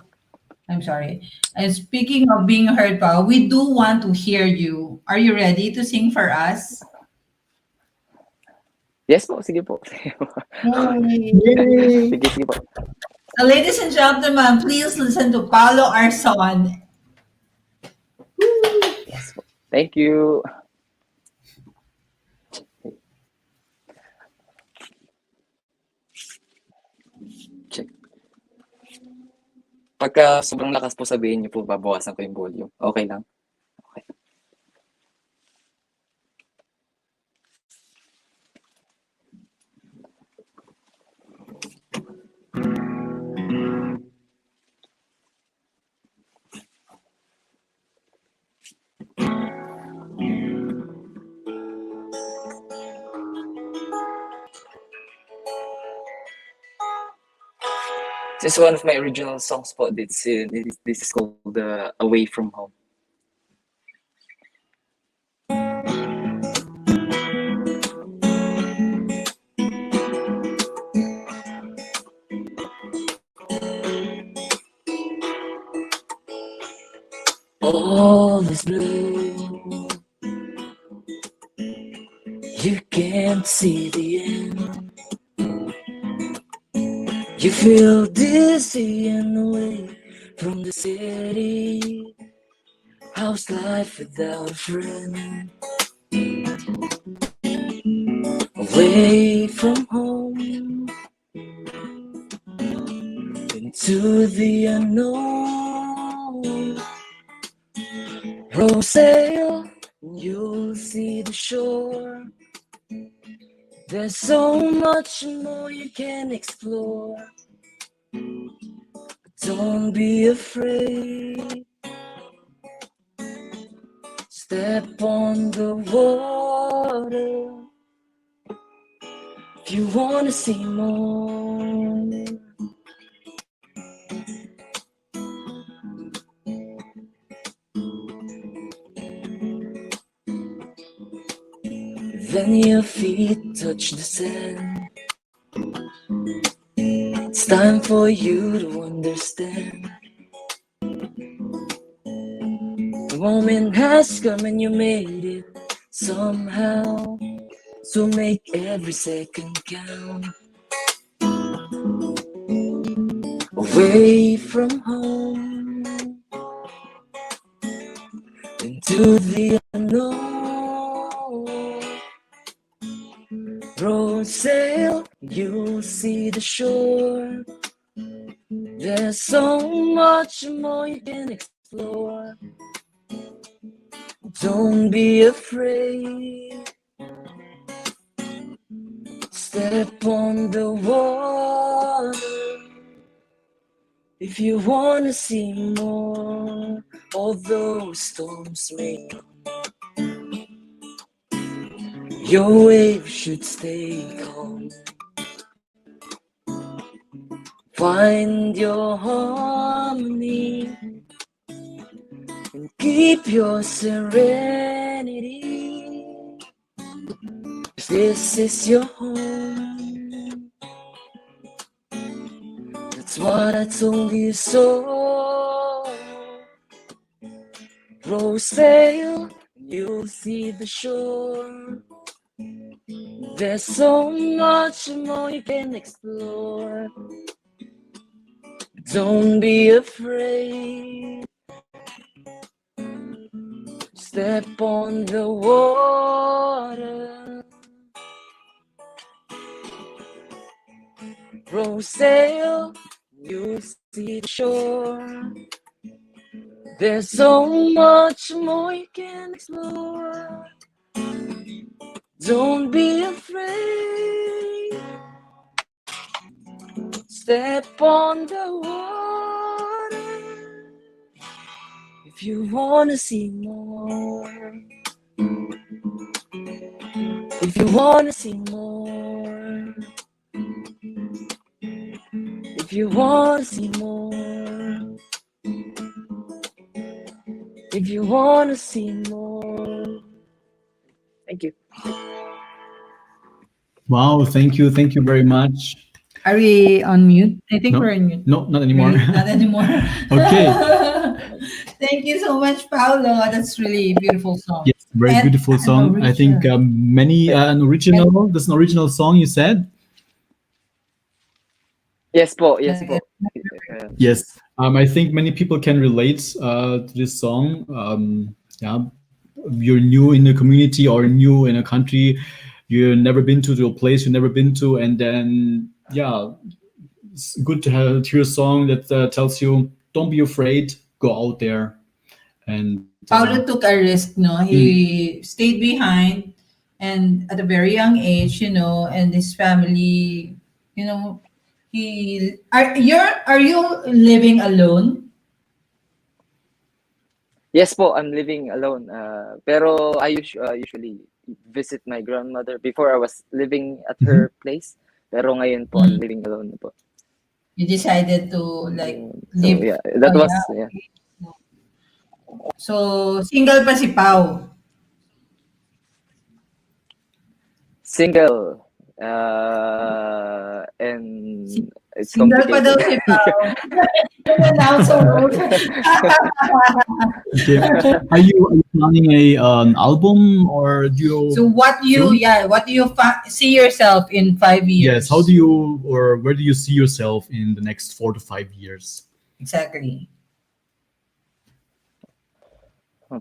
Speaker 2: I'm sorry. And speaking of being heard, Pao, we do want to hear you. Are you ready to sing for us?
Speaker 7: Yes po, sige po.
Speaker 2: Yay.
Speaker 7: Sige po.
Speaker 2: So, ladies and gentlemen, please listen to Paolo Arzon.
Speaker 7: Yes po. Thank you. Check. Pagka sobrang lakas po, sabihin niyo po, babawasan ko yung volume. Okay lang? Okay. This is one of my original songs po. This is called Away From Home. All is blue. You can't see the end. You feel dizzy and away from the city. How's life without a friend? Away from home, into the unknown. Row sail, and you'll see the shore. There
Speaker 6: There's so much more you can explore. Don't be afraid. Step on the water if you wanna see more. Then your feet touch the sand. It's time for you to understand. The moment has come and you made it somehow. So make every second count. Away from home into the unknown. Row sail, you'll see the shore. There's so much more you can explore. Don't be afraid. Step on the water if you wanna see more. Although storms may come, your wave should stay calm. Find your harmony and keep your serenity. This is your home. That's what I told you so. Row sail, you'll see the shore. There's so much more you can explore. Don't be afraid. Step on the water. Row sail, you'll see the shore. There's so much more you can explore. Don't be afraid. Step on the water if you wanna see more. If you wanna see more. If you wanna see more. If you wanna see more. Thank you.
Speaker 1: Wow, thank you very much.
Speaker 2: Are we on mute? I think
Speaker 1: No,
Speaker 2: we're on mute.
Speaker 1: no, not anymore.
Speaker 2: Really? Not anymore.
Speaker 1: Okay.
Speaker 2: Thank you so much, Paolo. That's really beautiful song.
Speaker 1: Yes, very
Speaker 2: And
Speaker 1: beautiful
Speaker 2: an
Speaker 1: song. I think
Speaker 2: original.
Speaker 1: many an original. That's an original song. You said.
Speaker 7: Yes po, yes po.
Speaker 1: Yes, I think many people can relate to this song. Yeah, you're new in the community or new in a country, you've never been to a place you've never been to, and then yeah, it's good to hear a song that tells you, don't be afraid, go out there. And
Speaker 2: Paolo took a risk, no? He stayed behind, and at a very young age, and his family, are you living alone?
Speaker 7: Yes po, I'm living alone. Pero I usually visit my grandmother. Before I was living at her place. Pero ngayon po, I'm living alone na po.
Speaker 2: You decided to like
Speaker 7: So
Speaker 2: live.
Speaker 7: yeah, that was yeah.
Speaker 2: So single pa si Pao.
Speaker 7: Single. And it's
Speaker 2: Single pa daw
Speaker 7: complicated.
Speaker 2: si Pao.
Speaker 1: okay. Are you planning an album, or do you?
Speaker 2: So what do you see yourself in 5 years?
Speaker 1: Yes. How do you, or where do you see yourself in the next 4 to 5 years?
Speaker 2: Exactly.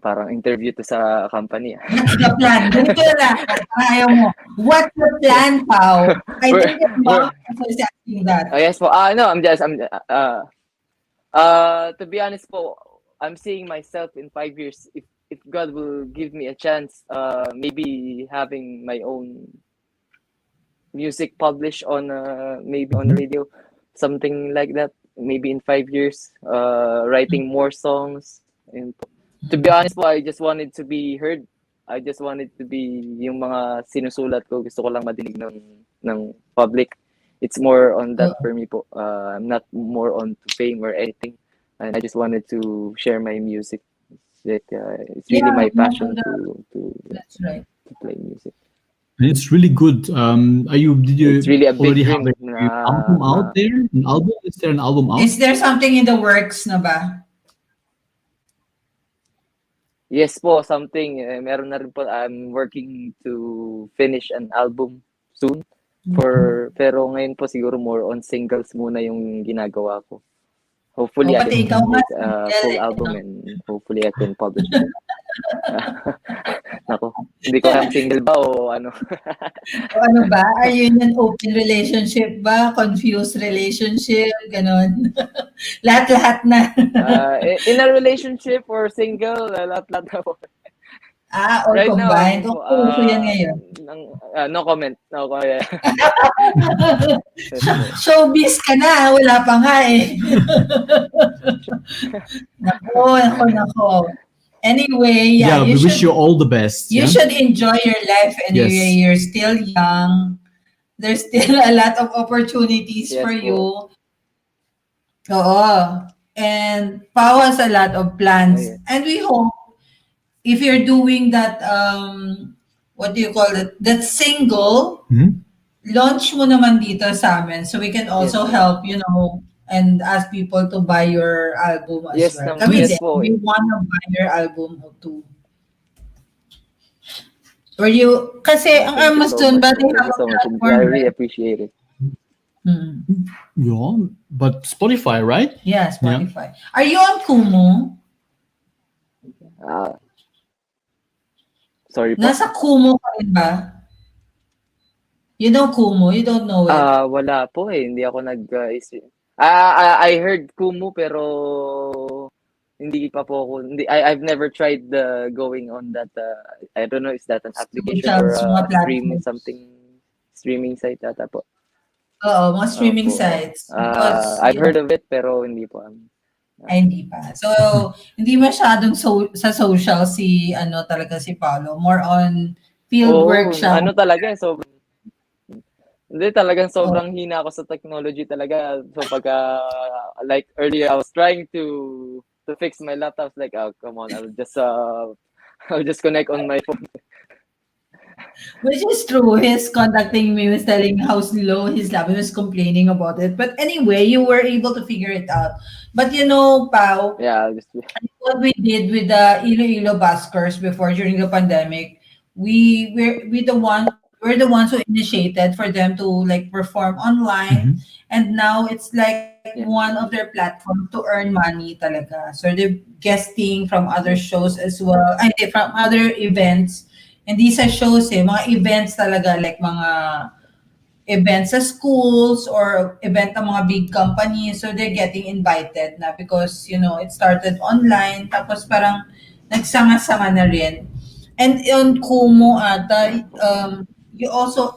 Speaker 7: Parang interview to sa company.
Speaker 2: What's the plan? Ganito na. Ayaw mo. What's the plan, Pao? I think your mom is asking that.
Speaker 7: Oh yes po. No, I'm to be honest po, I'm seeing myself in 5 years, if God will give me a chance, maybe having my own music published on maybe on the radio, something like that. Maybe in 5 years, writing more songs. And to be honest po, I just wanted to be heard. I just wanted to be yung mga sinusulat ko, gusto ko lang madinig ng public. It's more on that for me po. I'm not more on to fame or anything. And I just wanted to share my music. It's really my passion
Speaker 2: That's right.
Speaker 7: to play music.
Speaker 1: And it's really good. Did you
Speaker 7: It's really a big
Speaker 1: already
Speaker 7: dream
Speaker 1: have a album out there? An album? Is there an album out?
Speaker 2: Is there something in the works na ba?
Speaker 7: Yes po, something. Meron na rin po. I'm working to finish an album soon. Pero ngayon po siguro more on singles muna yung ginagawa ko. Hopefully, I
Speaker 2: Pati
Speaker 7: can
Speaker 2: ikaw nga,
Speaker 7: make a
Speaker 2: single
Speaker 7: full album and hopefully I can publish it. Nako, hindi ko alam single ba o ano.
Speaker 2: O ano ba? Are you in an open relationship ba? Confused relationship? Ganon. Lahat-lahat na.
Speaker 7: In a relationship or single, lahat-lahat na po.
Speaker 2: Or
Speaker 7: Right now,
Speaker 2: combined. Uso yan ngayon.
Speaker 7: No comment. No comment.
Speaker 2: Showbiz ka na. Wala pa nga eh. Nako. Anyway,
Speaker 1: Yeah, we wish you all the best.
Speaker 2: You should enjoy your life anyway.
Speaker 1: Yes.
Speaker 2: You're still young. There's still a lot of opportunities for you. Oo. And Pao has a lot of plans.
Speaker 7: Oh, yeah.
Speaker 2: And we hope if you're doing that, what do you call it? That single, launch mo naman dito sa amin so we can also help, and ask people to buy your album as well. Kami din, we wanna buy your album too. Kasi ang Amazon ba, they have a platform.
Speaker 7: I really appreciate it.
Speaker 1: Yeah, but Spotify, right?
Speaker 2: Yeah, Spotify. Yeah. Are you on Kumu?
Speaker 7: Sorry po.
Speaker 2: Nasa Kumu ka rin ba? You know Kumu? You don't know it?
Speaker 7: Wala po eh. Hindi ako I heard Kumu pero hindi pa po ako. I've never tried going on that. I don't know if that an application or streaming site ata po.
Speaker 2: Oo, mga streaming sites.
Speaker 7: I've heard of it pero hindi po.
Speaker 2: Hindi pa. So, hindi masyadong sa social talaga si Paolo. More on field work siya.
Speaker 7: Talaga, hindi talagang sobrang hina ako sa technology talaga. So like earlier, I was trying to fix my laptop. Like, oh, come on, I'll just connect on my phone.
Speaker 2: Which is true. He's contacting me, was telling how slow his laptop, was complaining about it. But anyway, you were able to figure it out. But Pao, what we did with the Iloilo Buskers before during the pandemic, we're the ones who initiated for them to like perform online, and now it's like one of their platforms to earn money talaga. So they're guesting from other shows as well, and from other events. And these are shows mga events talaga, like mga events sa schools or event ng mga big companies. So they're getting invited na because, it started online. Tapos parang nagsama-sama na rin. And on Kumu ata,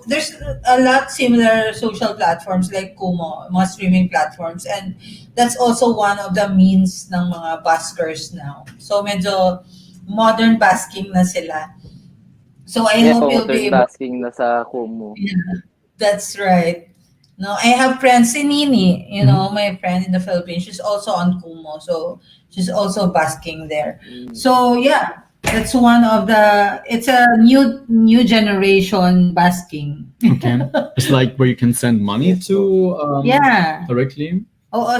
Speaker 2: there's a lot similar social platforms like Kumu, mga streaming platforms. And that's also one of the means ng mga buskers now. So medyo modern basking na sila. So I hope you'll be able.
Speaker 7: Basking na sa Kumu.
Speaker 2: Yeah, that's right. No, I have friends in Nini, my friend in the Philippines. She's also on Kumu, so she's also basking there. So yeah, that's one of it's a new generation basking.
Speaker 1: Okay. It's like where you can send money to directly.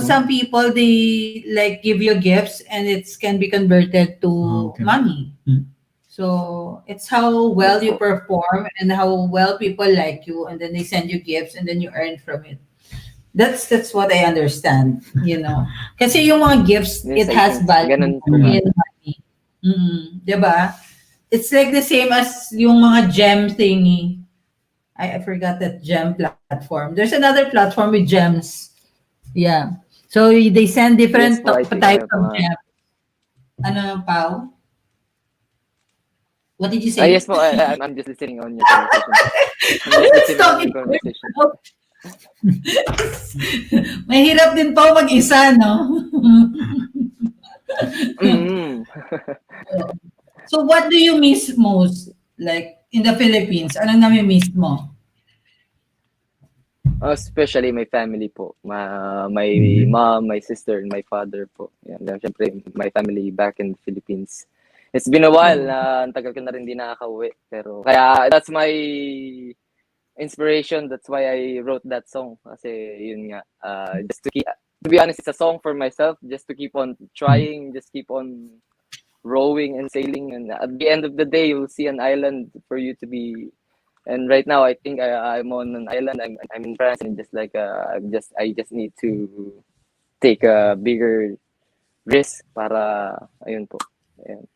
Speaker 2: Some people, they like give you gifts and it can be converted to money. So it's how well you perform and how well people like you, and then they send you gifts and then you earn from it. That's what I understand, Kasi yung mga gifts, it has value in money. Diba? It's like the same as yung mga gem thingy. I forgot that gem platform. There's another platform with gems. Yeah. So they send different types of gems. Ano, Pao? What did you
Speaker 7: Yes
Speaker 2: say?
Speaker 7: po, I'm just listening on your conversation po. I'm just
Speaker 2: Let's
Speaker 7: listening on
Speaker 2: talk
Speaker 7: your
Speaker 2: in
Speaker 7: conversation.
Speaker 2: Mahirap din po mag-isa, no?
Speaker 7: Mm.
Speaker 2: So what do you miss most? Like, in the Philippines, anong nami-miss mo?
Speaker 7: Especially my family po. My mom, my sister, and my father po. Yan. Then, syempre, my family back in the Philippines. It's been a while
Speaker 2: Oh.
Speaker 7: na ang tagal ko na rin di nakaka-uwi. Pero kaya that's my inspiration. That's why I wrote that song. Kasi yun nga, just to keep, to be honest, it's a song for myself. Just to keep on trying, just keep on rowing and sailing. And at the end of the day, you'll see an island for you to be. And right now, I think I'm on an island. I'm in France, and just like I just need to take a bigger risk para ayun po. Ayan.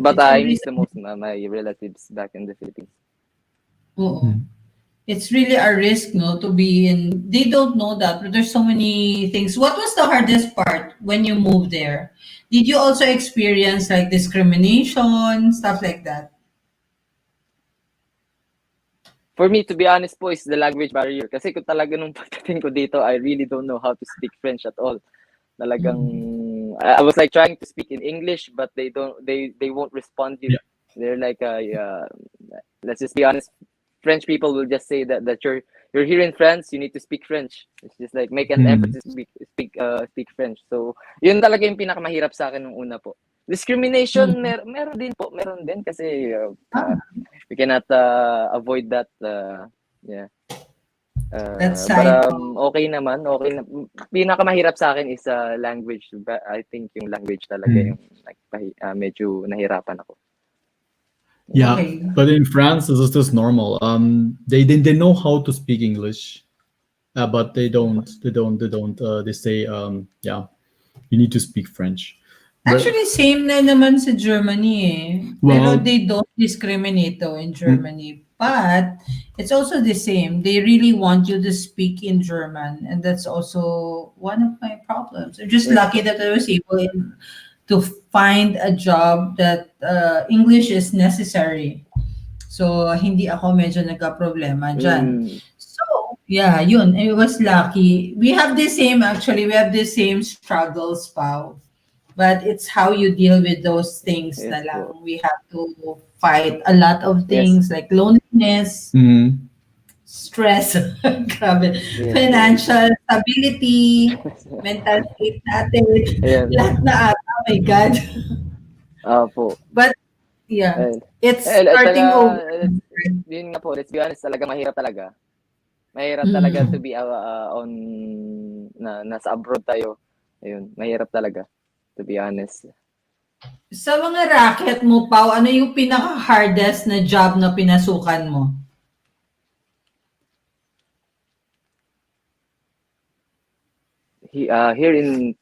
Speaker 7: But
Speaker 2: It's
Speaker 7: I
Speaker 2: always,
Speaker 7: miss the most my relatives back in the Philippines.
Speaker 2: oo. It's really a risk, no, to be in. They don't know that, but there's so many things. What was the hardest part when you moved there? Did you also experience like discrimination, stuff like that?
Speaker 7: For me, to be honest po, is the language barrier. Kasi kung talaga nung pagdating ko dito, I really don't know how to speak French at all. Talagang, I was like trying to speak in English, but they won't respond you.
Speaker 1: Yeah.
Speaker 7: They're like, let's just be honest, French people will just say that you're here in France, you need to speak French. It's just like make an effort to speak French. So, yun talaga yung pinakamahirap sa akin nung una po. Discrimination, meron din kasi we cannot avoid that. Yeah.
Speaker 2: That's
Speaker 7: But
Speaker 2: side.
Speaker 7: okay naman, okay na. Pinakamahirap sa akin is language. I think yung language talaga yung like, medyo nahirapan ako.
Speaker 1: Yeah,
Speaker 2: Okay.
Speaker 1: but in France, this is just normal. They know how to speak English, but they don't. They say, yeah, you need to speak French. But,
Speaker 2: Actually, same na naman sa Germany eh. Pero
Speaker 1: Well-
Speaker 2: they don't discriminate though in Germany. But it's also the same. They really want you to speak in German. And that's also one of my problems. I'm just lucky that I was able to find a job that English is necessary. So, hindi ako medyo nagka-problema dyan. So, yeah, yun. I was lucky. We have the same, actually, we have the same struggles, Pao. But it's how you deal with those things
Speaker 7: Yes
Speaker 2: na lang.
Speaker 7: po.
Speaker 2: We have to fight a lot of things like loneliness, stress, grabe,
Speaker 7: Yes,
Speaker 2: financial stability, mental state natin,
Speaker 7: Ayan.
Speaker 2: lahat na ata, oh my God.
Speaker 7: Po.
Speaker 2: But, yeah,
Speaker 7: Ayun.
Speaker 2: it's
Speaker 7: At
Speaker 2: starting over.
Speaker 7: yun nga po, let's be honest, talaga mahirap talaga. Mahirap talaga to be on nasa abroad tayo. Ayun, mahirap talaga to be honest.
Speaker 2: Sa mga racket mo, Pao, ano yung pinaka-hardest na job na pinasukan mo?
Speaker 7: Here in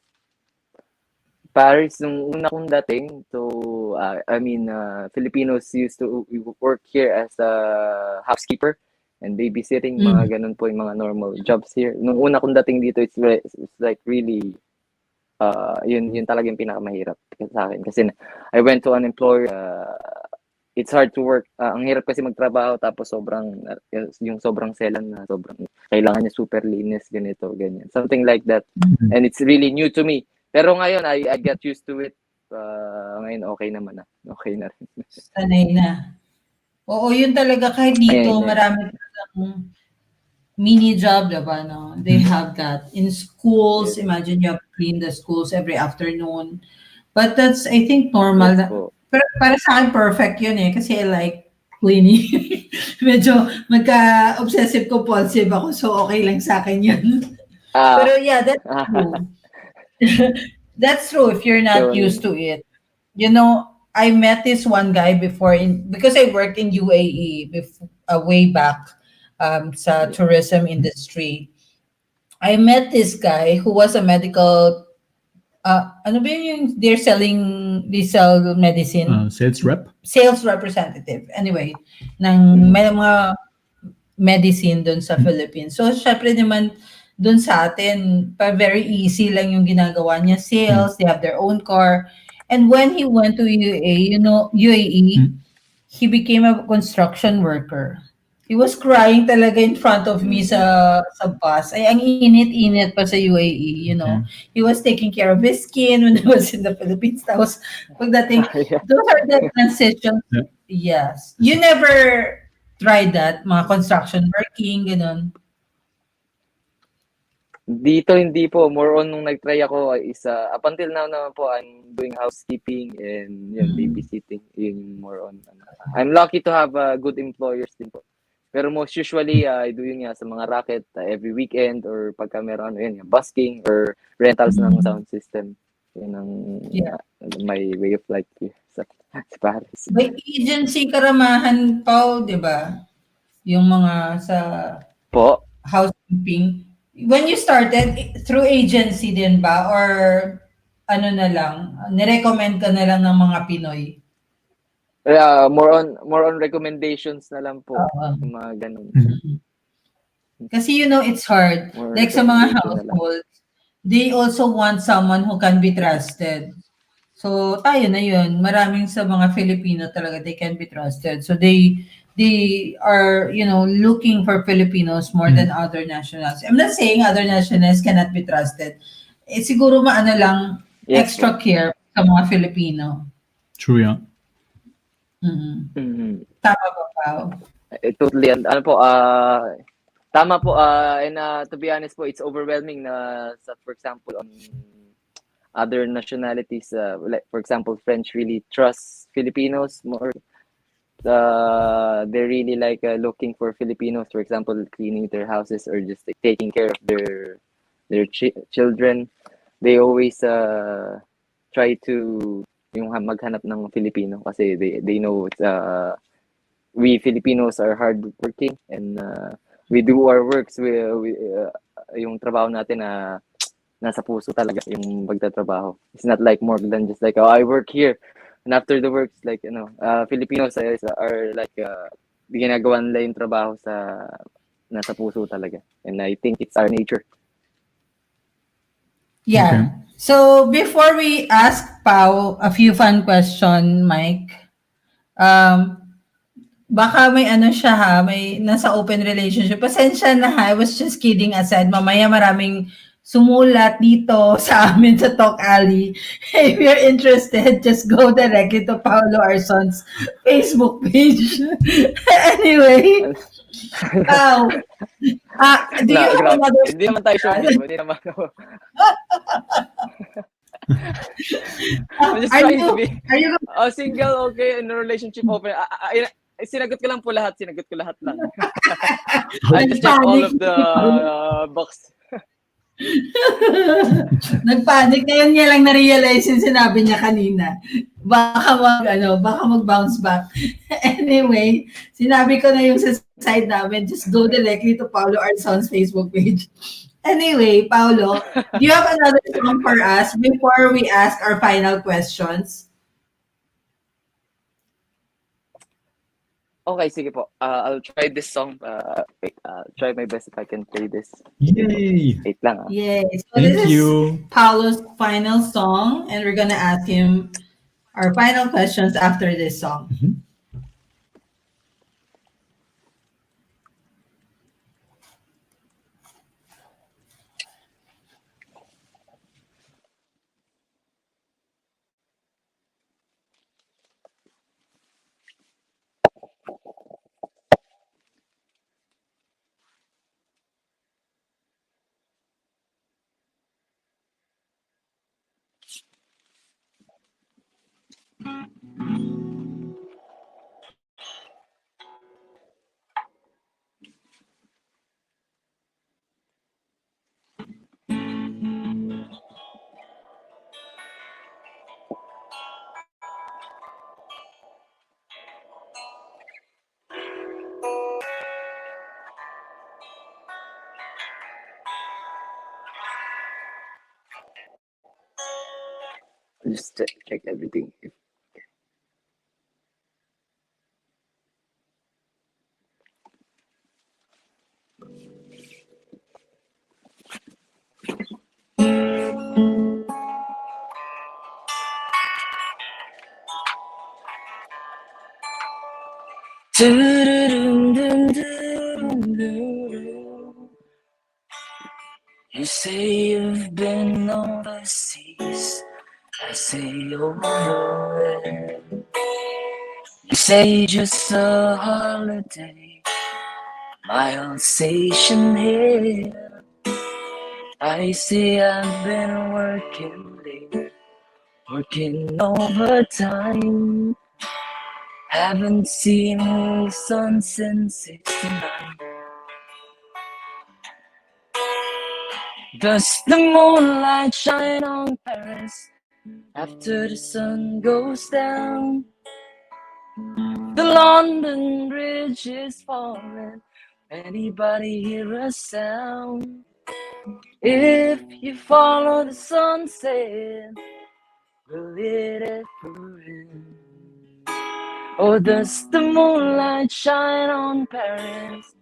Speaker 7: Paris, nung una kong dating, so I mean, Filipinos used to work here as a housekeeper and babysitting, mga ganun po yung mga normal jobs here. Nung una kong dating dito, it's like really, yun talaga yung pinakamahirap sa akin. Kasi I went to an employer, it's hard to work. Ang hirap kasi magtrabaho tapos yung sobrang selan na sobrang kailangan niya super linis, ganito, ganyan. Something like that. And it's really new to me. Pero ngayon, I get used to it. Ngayon, okay naman na. Okay na rin.
Speaker 2: Sanay na. Oo, yun talaga. Kahit dito,
Speaker 7: Ayan.
Speaker 2: marami talagang mini job, diba, no? They have that. In schools, imagine you have to clean the schools every afternoon. But that's, I think, normal.
Speaker 7: Yes po.
Speaker 2: Pero para sa akin, perfect yun eh. Kasi I like cleaning. Medyo magka-obsessive compulsive ako. So, okay lang sa akin yun. Pero yeah, that's true. That's true if you're not used to it. You know, I met this one guy before because I worked in UAE way back sa tourism industry. I met this guy who was a medical ano ba yung they sell medicine?
Speaker 1: Sales rep?
Speaker 2: Sales representative. Anyway, ng may mga medicine doon sa Philippines. So, syempre naman, doon sa atin, very easy lang yung ginagawa niya. Sales, they have their own car. And when he went to UAE, he became a construction worker. He was crying talaga in front of me
Speaker 7: Mm.
Speaker 2: sa bus. Ay, ang init-init pa sa UAE, you know.
Speaker 1: Okay.
Speaker 2: He was taking care of his skin when he was in the Philippines. Tapos, pagdating,
Speaker 7: Yeah.
Speaker 2: those are the transitions.
Speaker 1: Yeah.
Speaker 2: Yes. You never tried that, mga construction working, ganun.
Speaker 7: Dito hindi po, more on nung nag-try ako is up until now naman po I'm doing housekeeping and yun, babysitting. Yun more on. I'm lucky to have good employers din po. Pero most usually, I do yun nga sa mga racket every weekend or pagka meron yun, busking or rentals ng sound system. Yun ang
Speaker 2: Yeah.
Speaker 7: my way of life here sa Paris.
Speaker 2: By agency karamahan pa, di ba? Yung mga sa
Speaker 7: Po,
Speaker 2: housekeeping. When you started, through agency din ba? Or ano na lang, nirecommend ka na lang ng mga Pinoy?
Speaker 7: more on recommendations na lang po.
Speaker 2: Oo.
Speaker 7: Yung mga ganun.
Speaker 2: Kasi you know, it's hard.
Speaker 7: More
Speaker 2: Like sa mga
Speaker 7: recommendation na lang.
Speaker 2: households, they also want someone who can be trusted. So, tayo na yun. Maraming sa mga Filipino talaga, they can be trusted. So, they are, you know, looking for Filipinos more than other nationals. I'm not saying other nationals cannot be trusted. Eh, siguro maano lang,
Speaker 7: Yes,
Speaker 2: extra care sa mga Filipino.
Speaker 1: True, yeah.
Speaker 7: Mhm.
Speaker 2: Tama ba, Pao?
Speaker 7: Totally. Ano po, tama po. And to be honest po, it's overwhelming na, for example, on other nationalities, like for example, French really trusts Filipinos more. They're really like looking for Filipinos, for example, cleaning their houses or just like, taking care of their children. They always try to yung maghanap ng Filipino kasi they know we Filipinos are hardworking and we do our works. We yung trabaho natin na nasa puso talaga yung pagtatrabaho. It's not like more than just like, oh, I work here. And after the works, like, you know, Filipinos are like, ginagawa nila yung trabaho sa nasa puso talaga. And I think it's our nature.
Speaker 2: Yeah.
Speaker 1: Okay.
Speaker 2: So before we ask Pao a few fun question, Mike, baka may ano siya ha, may nasa open relationship. Pasensya na ha, I was just kidding aside. Mamaya maraming sumulat dito sa amin sa TalkAlley. If you're interested, just go directly to Paolo Arson's Facebook page. Anyway, Pao, do you have another
Speaker 7: Hindi naman tayo showbiz. Hindi naman ako. I'm just trying to be single, okay, in a relationship, open. Sinagot ko lang po lahat. Sinagot ko lahat lang. I just check all of the box.
Speaker 2: Nagpanic. Ngayon niya lang na-realize yung sinabi niya kanina. Baka mag-bounce back. Anyway, sinabi ko na yung sa side namin, just go directly to Paolo Arson's Facebook page. Anyway, Paolo, do you have another song for us before we ask our final questions?
Speaker 7: Okay, sige po. I'll try this song. Wait, I'll try my best if I can play this.
Speaker 1: Yay!
Speaker 7: Wait lang.
Speaker 2: Yay. So
Speaker 1: Thank
Speaker 2: this
Speaker 1: you.
Speaker 2: is Paolo's final song, and we're gonna ask him our final questions after this song.
Speaker 7: I'll just check everything.
Speaker 6: You say you've been overseas, I say over there. You say just a holiday, my Alsatian here. I say I've been working late, working overtime. Haven't seen the sun since 69. Does the moonlight shine on Paris after the sun goes down? The London Bridge is falling. Anybody hear a sound? If you follow the sunset, will it ever end? Or does the moonlight shine on Paris?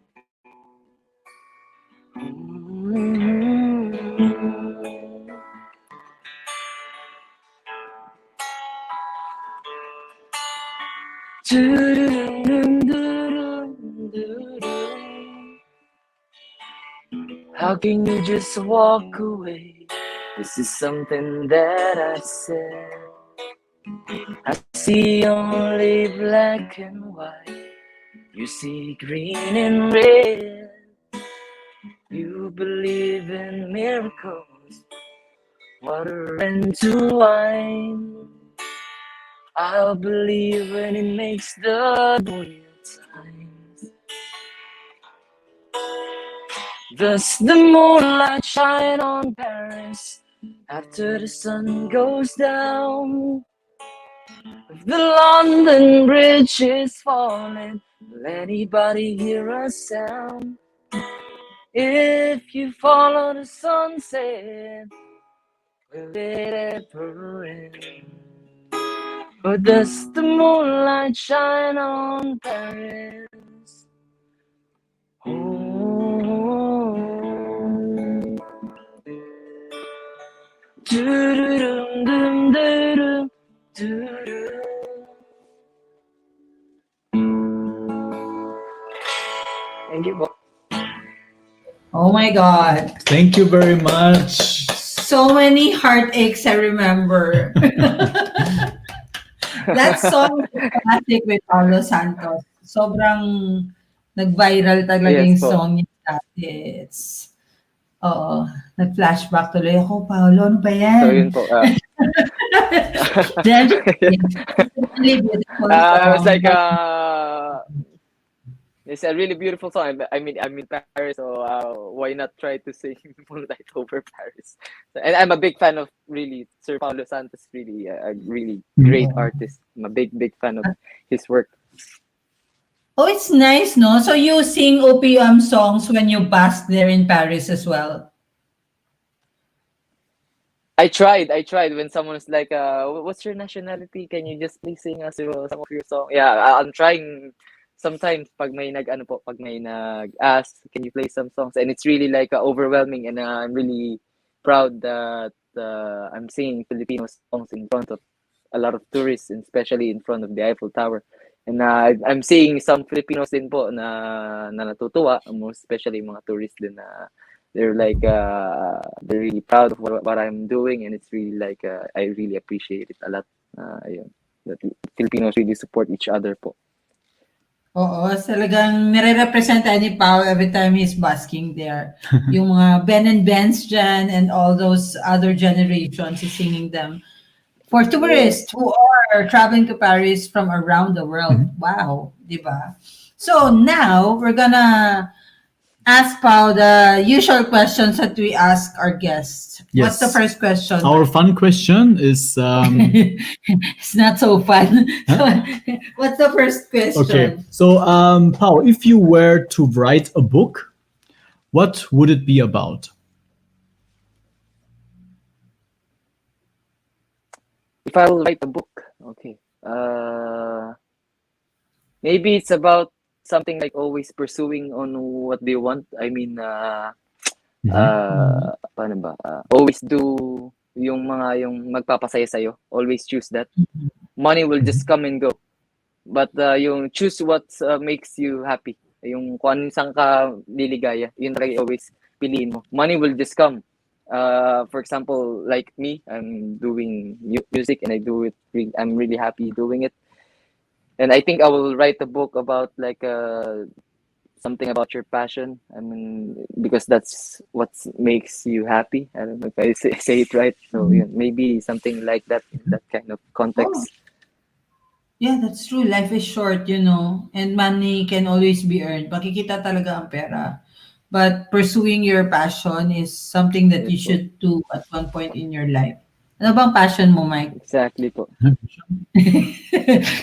Speaker 6: How can you just walk away? This is something that I said. I see only black and white. You see green and red. You believe in miracles, water into wine. I'll believe when it makes the good times. Does the moonlight shine on Paris after the sun goes down? If the London Bridge is falling, will anybody hear a sound? If you follow the sunset, will it ever end? Or does the moonlight shine on Paris? Thank you.
Speaker 2: Oh my God.
Speaker 1: Thank you very much.
Speaker 2: So many heartaches I remember. That song is classic with Paulo Santos. Sobrang nag-viral talaga yung
Speaker 7: Yes po.
Speaker 2: song niya dati. It's, nag-flashback tuloy ako. Paulo, ano ba
Speaker 7: So
Speaker 2: yan?
Speaker 7: yun po.
Speaker 2: Then, it's a really beautiful
Speaker 7: It was
Speaker 2: song.
Speaker 7: like it's a really beautiful song. I'm in Paris, so why not try to sing Moonlight over Paris? And I'm a big fan of really Sir Paulo Santos. Really, a really great artist. I'm a big fan of his work.
Speaker 2: Oh, it's nice, no? So you sing OPM songs when you bask there in Paris as well?
Speaker 7: I tried when someone's like, what's your nationality? Can you just please sing us some of your songs? Yeah, I'm trying sometimes pag may nag-ask, can you play some songs? And it's really like overwhelming, and I'm really proud that I'm singing Filipino songs in front of a lot of tourists, and especially in front of the Eiffel Tower. And I'm seeing some Filipinos din po na natutuwa, most especially mga tourists din na they're like they're really proud of what I'm doing, and it's really like I really appreciate it a lot. Ayun, that Filipinos really support each other po.
Speaker 2: Oo, talagang nire-represent ni Pao every time he's basking there. Yung mga Ben and Bens dyan and all those other generations, he's singing them for tourists who are traveling to Paris from around the world. Wow, di ba? So now, we're gonna ask Pao the usual questions that we ask our guests.
Speaker 1: Yes.
Speaker 2: What's the first question?
Speaker 1: Our fun question is
Speaker 2: It's not so fun. What's the first question?
Speaker 1: okay. So, Pao, if you were to write a book, what would it be about?
Speaker 7: If I will write a book, okay. Maybe it's about something like always pursuing on what they want. I mean, paano ba? Always do yung magpapasaya sa'yo. Always choose that. Money will just come and go. But yung choose what makes you happy. Yung kung ano saan ka liligaya, yun talaga always piliin mo. Money will just come. For example, like me, I'm doing music and I do it. I'm really happy doing it. And I think I will write a book about like something about your passion. I mean, because that's what makes you happy. I don't know if I say it right. So yeah, maybe something like that in that kind of
Speaker 2: Oh,
Speaker 7: context.
Speaker 2: yeah, that's true. Life is short, and money can always be earned. Makikita talaga ang pera. But pursuing your passion is something that
Speaker 7: Yes
Speaker 2: you
Speaker 7: po.
Speaker 2: should do at one point in your life. Ano bang passion mo, Mike?
Speaker 7: Exactly po.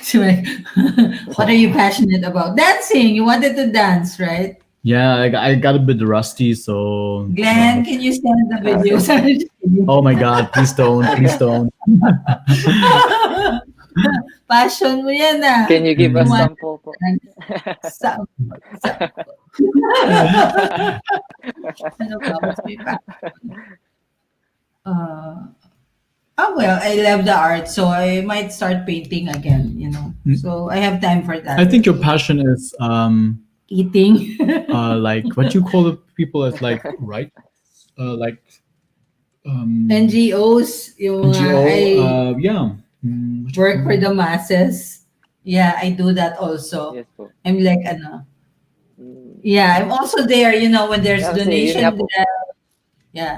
Speaker 2: Si Mike, what are you passionate about? Dancing. You wanted to dance, right?
Speaker 1: Yeah, I got a bit rusty, so
Speaker 2: Glenn, can you send the video? Sorry, just kidding.
Speaker 1: oh my god, please don't.
Speaker 2: Passion mo yan
Speaker 7: Can you give
Speaker 2: You
Speaker 7: us
Speaker 2: want
Speaker 7: sample po?
Speaker 2: to dance. Sa- sa- ano ba? What's my passion? Uh, well, I love the art, so I might start painting again, So I have time for that.
Speaker 1: I think your passion is
Speaker 2: Eating.
Speaker 1: like what you call the people as like right like
Speaker 2: NGOs, yung
Speaker 1: NGO
Speaker 2: I
Speaker 1: yeah. What you
Speaker 2: work
Speaker 1: call
Speaker 2: for
Speaker 1: it?
Speaker 2: the masses. Yeah, I do that also.
Speaker 7: Yes po.
Speaker 2: I'm like, yeah, I'm also there, when there's
Speaker 7: Kasi yun nga
Speaker 2: donation
Speaker 7: po.
Speaker 2: there. Yeah.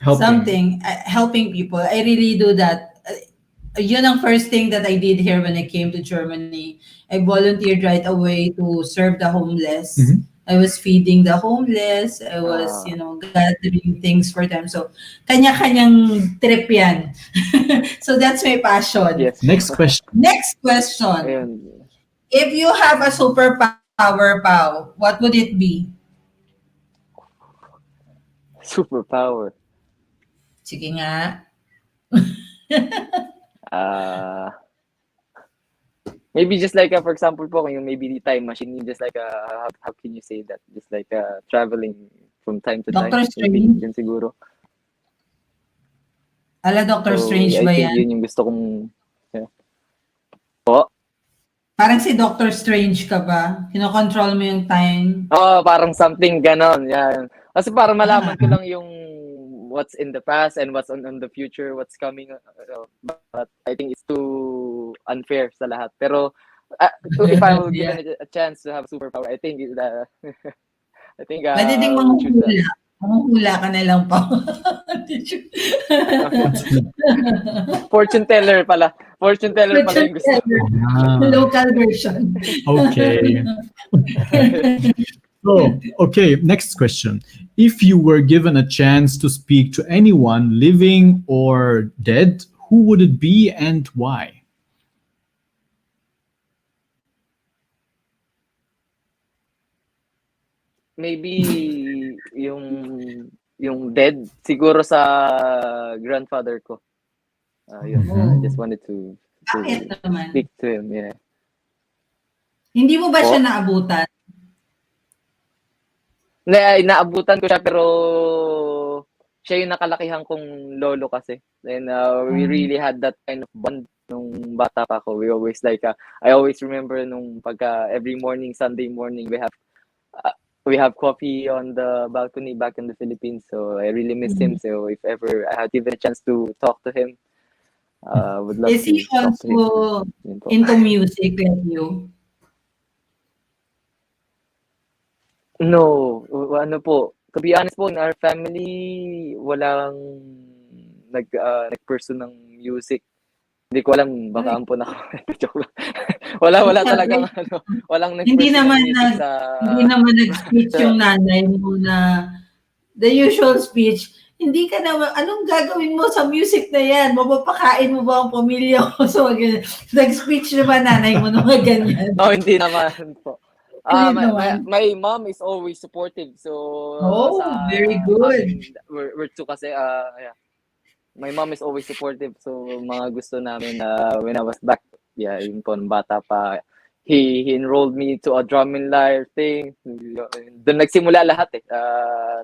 Speaker 1: Helping.
Speaker 2: Something, helping people. I really do that. Yun ang first thing that I did here when I came to Germany. I volunteered right away to serve the homeless.
Speaker 1: Mhm.
Speaker 2: I was feeding the homeless. I was, gathering things for them. So, kanya-kanyang trip yan. So, that's my passion.
Speaker 7: Yes.
Speaker 1: Next question.
Speaker 2: Next question.
Speaker 7: Ayun.
Speaker 2: If you have a superpower, Pao, what would it be?
Speaker 7: Superpower.
Speaker 2: Sige nga.
Speaker 7: Maybe just like for example po, yung maybe the time machine, just like how can you say that? Just like traveling from time to time.
Speaker 2: Doctor
Speaker 7: Maybe
Speaker 2: Strange?
Speaker 7: yun siguro.
Speaker 2: Ala, Doctor
Speaker 7: So
Speaker 2: Strange
Speaker 7: I
Speaker 2: ba
Speaker 7: think
Speaker 2: yan?
Speaker 7: yun yung gusto kong po.
Speaker 2: Parang si Doctor Strange ka ba? Kinokontrol mo yung time?
Speaker 7: Oh, parang something ganon. Yan. Kasi para malaman ko lang yung what's in the past and what's on the future, what's coming. But I think it's too unfair sa lahat. Pero if I will given a chance to have superpower, I think I think
Speaker 2: Pwede ding
Speaker 7: I'll choose that.
Speaker 2: manghula. Manghula ka na lang pa.
Speaker 7: Fortune teller pala. Fortune teller pala yung gusto.
Speaker 2: Local version.
Speaker 1: Okay. So, okay, next question. If you were given a chance to speak to anyone living or dead, who would it be and why?
Speaker 7: Maybe yung dead siguro sa grandfather ko. Yun. I just wanted to
Speaker 2: Bakit naman?
Speaker 7: speak to him. Yeah.
Speaker 2: Hindi mo ba
Speaker 7: Po?
Speaker 2: siya naabutan?
Speaker 7: Naabutan ko siya pero siya yung nakalakihan kong lolo kasi. And we really had that kind of bond nung bata pa ako. We always I always remember nung pagka every morning, Sunday morning, we have coffee on the balcony back in the Philippines. So I really miss him. So if ever I had given a chance to talk to him, would love
Speaker 2: Is
Speaker 7: to
Speaker 2: he
Speaker 7: talk to him.
Speaker 2: also
Speaker 7: Yun po.
Speaker 2: into music like you?
Speaker 7: No, ano po, to be honest po, in our family, walang nag-pursue ng music. Hindi ko alam, baka ampun ako. Joke lang. wala talagang walang
Speaker 2: Hindi
Speaker 7: nag-pursue ng
Speaker 2: naman
Speaker 7: music
Speaker 2: hindi naman nag-speech yung nanay mo na the usual speech. Hindi ka naman, anong gagawin mo sa music na yan? Mapapakain mo ba ang pamilya mo? So, nag-speech na ba nanay mo na ganyan?
Speaker 7: No, hindi naman po.
Speaker 2: Hindi naman.
Speaker 7: My mom is always supportive. So,
Speaker 2: very good.
Speaker 7: We're two kasi, yeah. My mom is always supportive. So, mga gusto namin when I was back, yeah, yun po, nung bata pa, he enrolled me to a drum and lyre thing. Doon nagsimula lahat eh.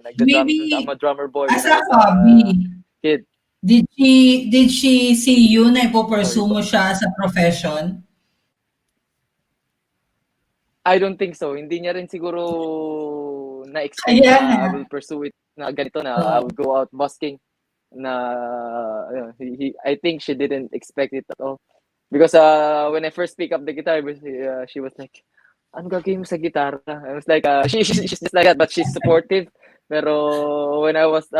Speaker 7: Nagda-drum, I'm a drummer boy.
Speaker 2: As a hobby,
Speaker 7: Kid.
Speaker 2: did she see you na ipopursue mo siya as a profession?
Speaker 7: I don't think so. Hindi niya rin siguro na-expect
Speaker 2: Kaya
Speaker 7: na I
Speaker 2: nga.
Speaker 7: will pursue it na ganito na I
Speaker 2: Oo.
Speaker 7: will go out busking na I think she didn't expect it at all. Because when I first pick up the guitar, she was like, ano gagawin mo sa gitara? I was like, she's just like that, but she's supportive. Pero when I was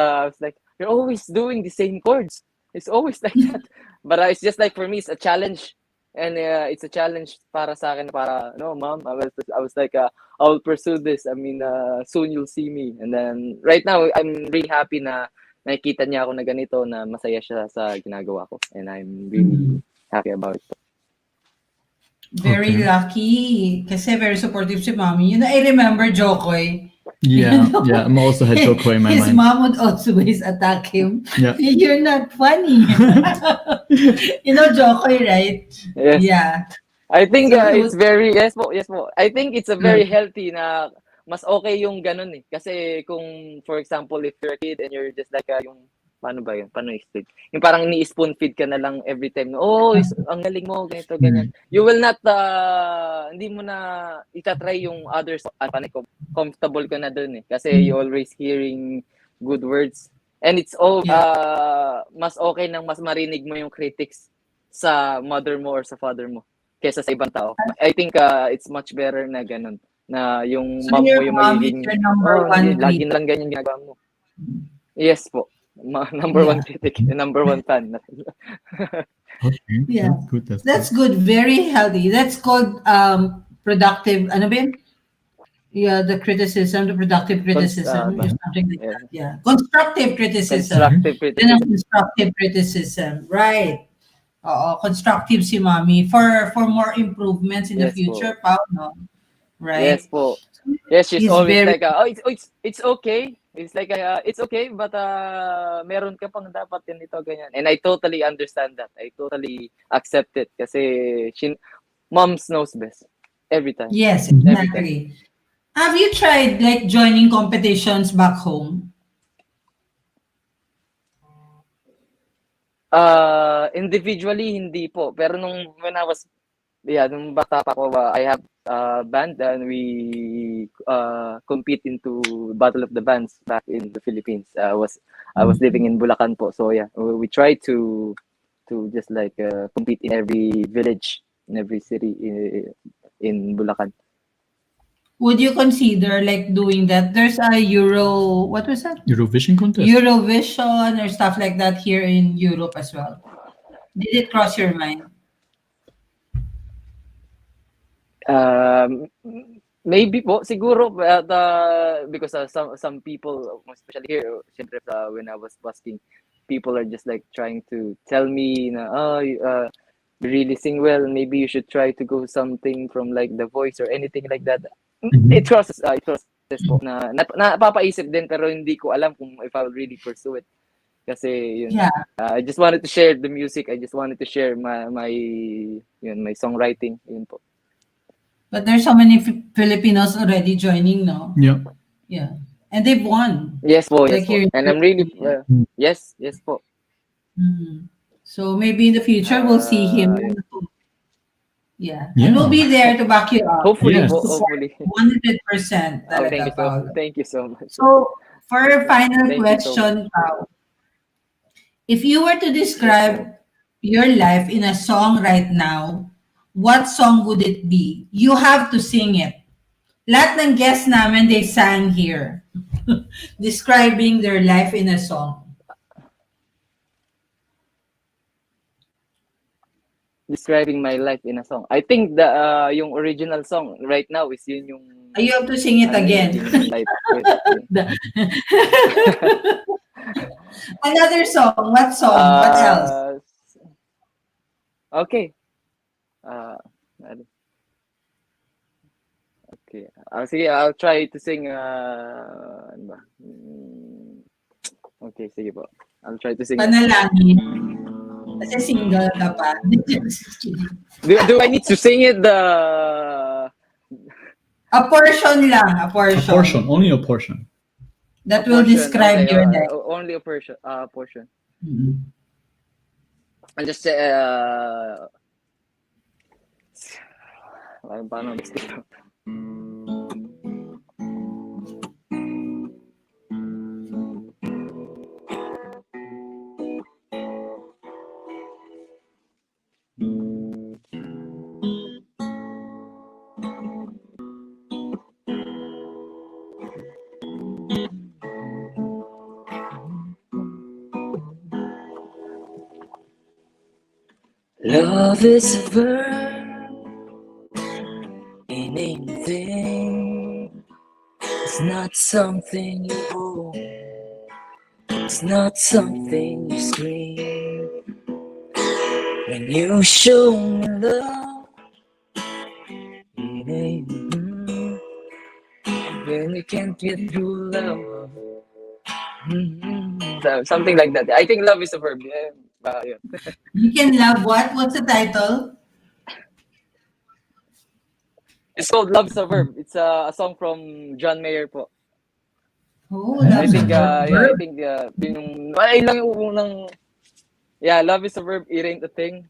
Speaker 7: like, you're always doing the same chords. It's always like that. But it's just like for me, it's a challenge. And it's a challenge para sa akin, para, no, mom, I was like, I'll pursue this. I mean, soon you'll see me. And then right now, I'm really happy na nakikita niya ako na ganito, na masaya siya sa ginagawa ko. And I'm really happy about it.
Speaker 2: Very
Speaker 1: Okay.
Speaker 2: lucky. Kasi very supportive si mommy. You know, I remember Jokoy.
Speaker 1: Yeah,
Speaker 2: You know,
Speaker 1: yeah. I'm also had Joko in my
Speaker 2: his
Speaker 1: mind.
Speaker 2: mom would always attack him.
Speaker 1: Yeah.
Speaker 2: You're not funny. You know Jokoy, right?
Speaker 7: Yes.
Speaker 2: Yeah.
Speaker 7: I think
Speaker 2: So he
Speaker 7: it's
Speaker 2: would,
Speaker 7: very, yes po, yes po. I think it's a very healthy na mas okay yung ganun eh. Kasi kung, for example, if you're a kid and you're just like yung, paano ba yun? Paano i-explain? Yung parang ni-spoon feed ka na lang every time. Oh, ang galing mo, ganito, ganyan. You will not, hindi mo na itatry yung others. Comfortable ka na dun eh. Kasi you always hearing good words. And it's all, mas okay nang mas marinig mo yung critics sa mother mo or sa father mo kesa sa ibang tao. I think it's much better na ganun. Na yung
Speaker 2: so
Speaker 7: mom mo
Speaker 2: your
Speaker 7: yung
Speaker 2: mom is
Speaker 7: magiging,
Speaker 2: your number one
Speaker 7: lagi
Speaker 2: critic.
Speaker 7: na lang ganyan ginagawa mo. Yes po. Number one critic, number one fan.
Speaker 1: Okay.
Speaker 2: Yeah.
Speaker 1: That's good.
Speaker 2: That's good. Very healthy. That's called productive. Ano ba yun? Yeah, the criticism, the productive criticism, or something like that. Yeah, constructive criticism.
Speaker 7: Constructive
Speaker 2: Yun ang
Speaker 7: criticism.
Speaker 2: constructive criticism, right? Constructive si mommy for more improvements in the
Speaker 7: Yes po.
Speaker 2: future, Pao, no? Right?
Speaker 7: Yes po. Yes, she's
Speaker 2: He's
Speaker 7: always
Speaker 2: very
Speaker 7: like, it's okay. It's like, it's okay, but meron ka pang dapat ganito, ganyan. And I totally understand that. I totally accept it. Kasi moms knows best. Every time.
Speaker 2: yes,
Speaker 7: Every time.
Speaker 2: exactly. Have you tried like joining competitions back home?
Speaker 7: Individually, hindi po. Pero when I was, nung bata pa ko, I have a band and we compete into Battle of the Bands back in the Philippines. I was living in Bulacan po. So yeah, we try to just like compete in every village, in every city in Bulacan.
Speaker 2: Would you consider like doing that? There's a what was that?
Speaker 1: Eurovision contest.
Speaker 2: Eurovision or stuff like that here in Europe as well. Did it cross your mind?
Speaker 7: Maybe po, siguro, but, because some people, especially here, syempre, when I was busking, people are just like trying to tell me na, you really sing well, maybe you should try to go something from like The Voice or anything like that. It crosses po na napapaisip din, pero hindi ko alam kung if I will really pursue it. Kasi yun,
Speaker 2: Yeah.
Speaker 7: I just wanted to share the music. I just wanted to share my songwriting. Yun po.
Speaker 2: But there's so many Filipinos already joining, no?
Speaker 1: Yeah.
Speaker 2: Yeah. And they've won.
Speaker 7: Yes po, yes
Speaker 2: Like
Speaker 7: po.
Speaker 2: here in
Speaker 7: And I'm really,
Speaker 2: Philippines.
Speaker 7: yes po.
Speaker 2: So maybe in the future we'll see him. Yeah. And we'll be there to back you up.
Speaker 7: Hopefully
Speaker 1: Yes.
Speaker 7: po, hopefully.
Speaker 2: 100%
Speaker 7: Oh,
Speaker 2: talaga,
Speaker 7: thank you so much.
Speaker 2: So, for a final
Speaker 7: Thank you so
Speaker 2: question, Pao, if you were to describe your life in a song right now, what song would it be? You have to sing it. Lahat ng guests namin, they sang here. Describing their life in a song.
Speaker 7: Describing my life in a song. I think the yung original song right now is yun yung
Speaker 2: You have to sing it again.
Speaker 7: yung life.
Speaker 2: Another song. What song? What else?
Speaker 7: Okay. Okay. Sige, I'll try to sing ano ba? Okay, sige po. I'll try to sing.
Speaker 2: Panalangin. Kasi single ka pa.
Speaker 7: Do I need to sing it
Speaker 2: A portion lang. A portion.
Speaker 1: A portion. Only a portion.
Speaker 2: That will describe your life.
Speaker 7: Only a portion. I'll just say, paano
Speaker 6: Love is a verb in anything. It's not something you hold. It's not something you scream. When you show me love, it ain't when you can't get through love. So, something like that. I think love is a verb. Yeah. Yeah.
Speaker 2: You can love what? What's the title?
Speaker 6: It's called Love is a Verb. It's a song from John Mayer po.
Speaker 2: Oh,
Speaker 6: I
Speaker 2: love's a
Speaker 6: think, yeah, I
Speaker 2: verb.
Speaker 6: think, ay lang yung unang, yeah, love is a verb, it ain't a thing.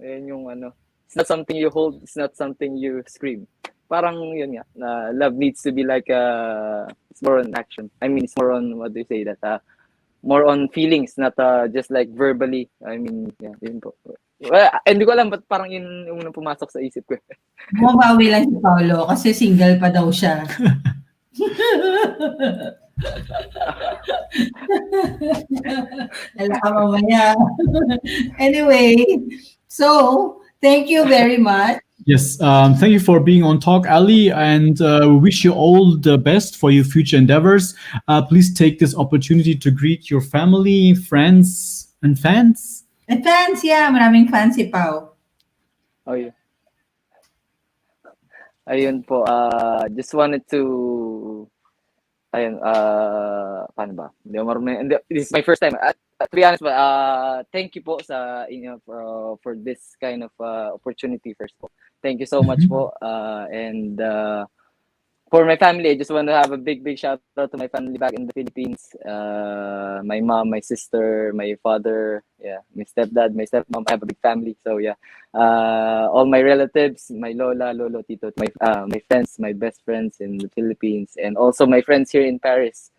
Speaker 6: Ayun yung ano, it's not something you hold, it's not something you scream. Parang yun nga, love needs to be like, it's more on action. I mean, it's more on, what do you say, that, more on feelings, not just like verbally. I mean, yeah, yun po. Well, hindi ko alam, ba't parang yun yung unang pumasok sa isip ko.
Speaker 2: Bumabawi lang si Paolo kasi single pa daw siya. Alam ka mamaya. Anyway, so thank you very much.
Speaker 1: Yes, thank you for being on TalkAlley, and we wish you all the best for your future endeavors. Please take this opportunity to greet your family, friends, and fans.
Speaker 2: And fans, yeah, maraming fans si Pao.
Speaker 6: Oh, yeah. Ayun po, just wanted to, ayun, paano ba? Hindi ako marunong, this is my first time. To be honest, thank you po sa inyo for this kind of opportunity first po. Thank you so much po. And for my family, I just want to have a big shout out to my family back in the Philippines. My mom, my sister, my father, yeah, my stepdad, my stepmom. I have a big family, so yeah. All my relatives, my lola, lolo, tito, my friends, my best friends in the Philippines, and also my friends here in Paris.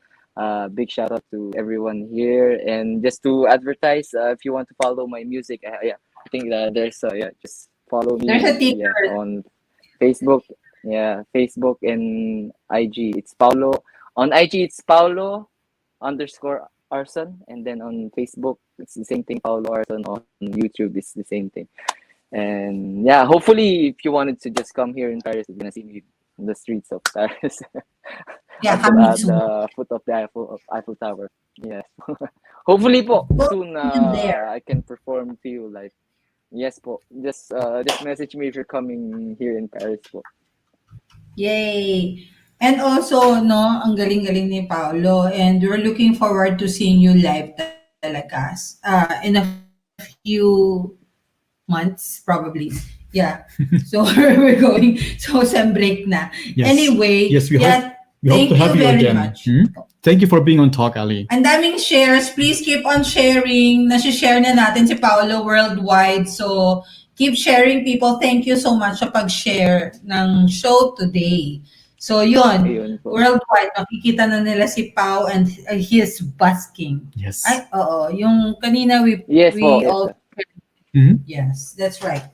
Speaker 6: Big shout out to everyone here. And just to advertise, if you want to follow my music, yeah, I think there's yeah, just follow me.
Speaker 2: There's a t-shirt.
Speaker 6: Yeah, on Facebook. Yeah, Facebook and IG. It's Paulo. On IG, it's Paulo_Arson. And then on Facebook, it's the same thing, Paulo Arson. On YouTube, it's the same thing. And yeah, hopefully, if you wanted to just come here in Paris, you're going to see me in the streets of Paris.
Speaker 2: Yeah,
Speaker 6: at
Speaker 2: coming
Speaker 6: the
Speaker 2: soon.
Speaker 6: foot of the Eiffel Tower. Yes. Hopefully po, soon
Speaker 2: there.
Speaker 6: I can perform to you live. Yes po. Just message me if you're coming here in Paris po.
Speaker 2: Yay! And also, no, ang galing-galing ni Paolo. And we're looking forward to seeing you live talaga. In a few months, probably. Yeah. So we're going. So some break na.
Speaker 1: Yes.
Speaker 2: Anyway,
Speaker 1: Yes, we
Speaker 2: yeah,
Speaker 1: hope to have you
Speaker 2: very
Speaker 1: again.
Speaker 2: much.
Speaker 1: Thank you for being on TalkAlley.
Speaker 2: Ang daming shares. Please keep on sharing. Nasi-share na natin si Paolo worldwide. So, keep sharing, people. Thank you so much sa pag-share ng show today. So, yun.
Speaker 6: Ayun po.
Speaker 2: Worldwide, makikita na nila si Pao and his busking.
Speaker 1: Yes.
Speaker 2: Ay, oo. Yung kanina
Speaker 6: Yes
Speaker 2: we
Speaker 6: po.
Speaker 2: all...
Speaker 1: Mhm.
Speaker 2: Yes, that's right.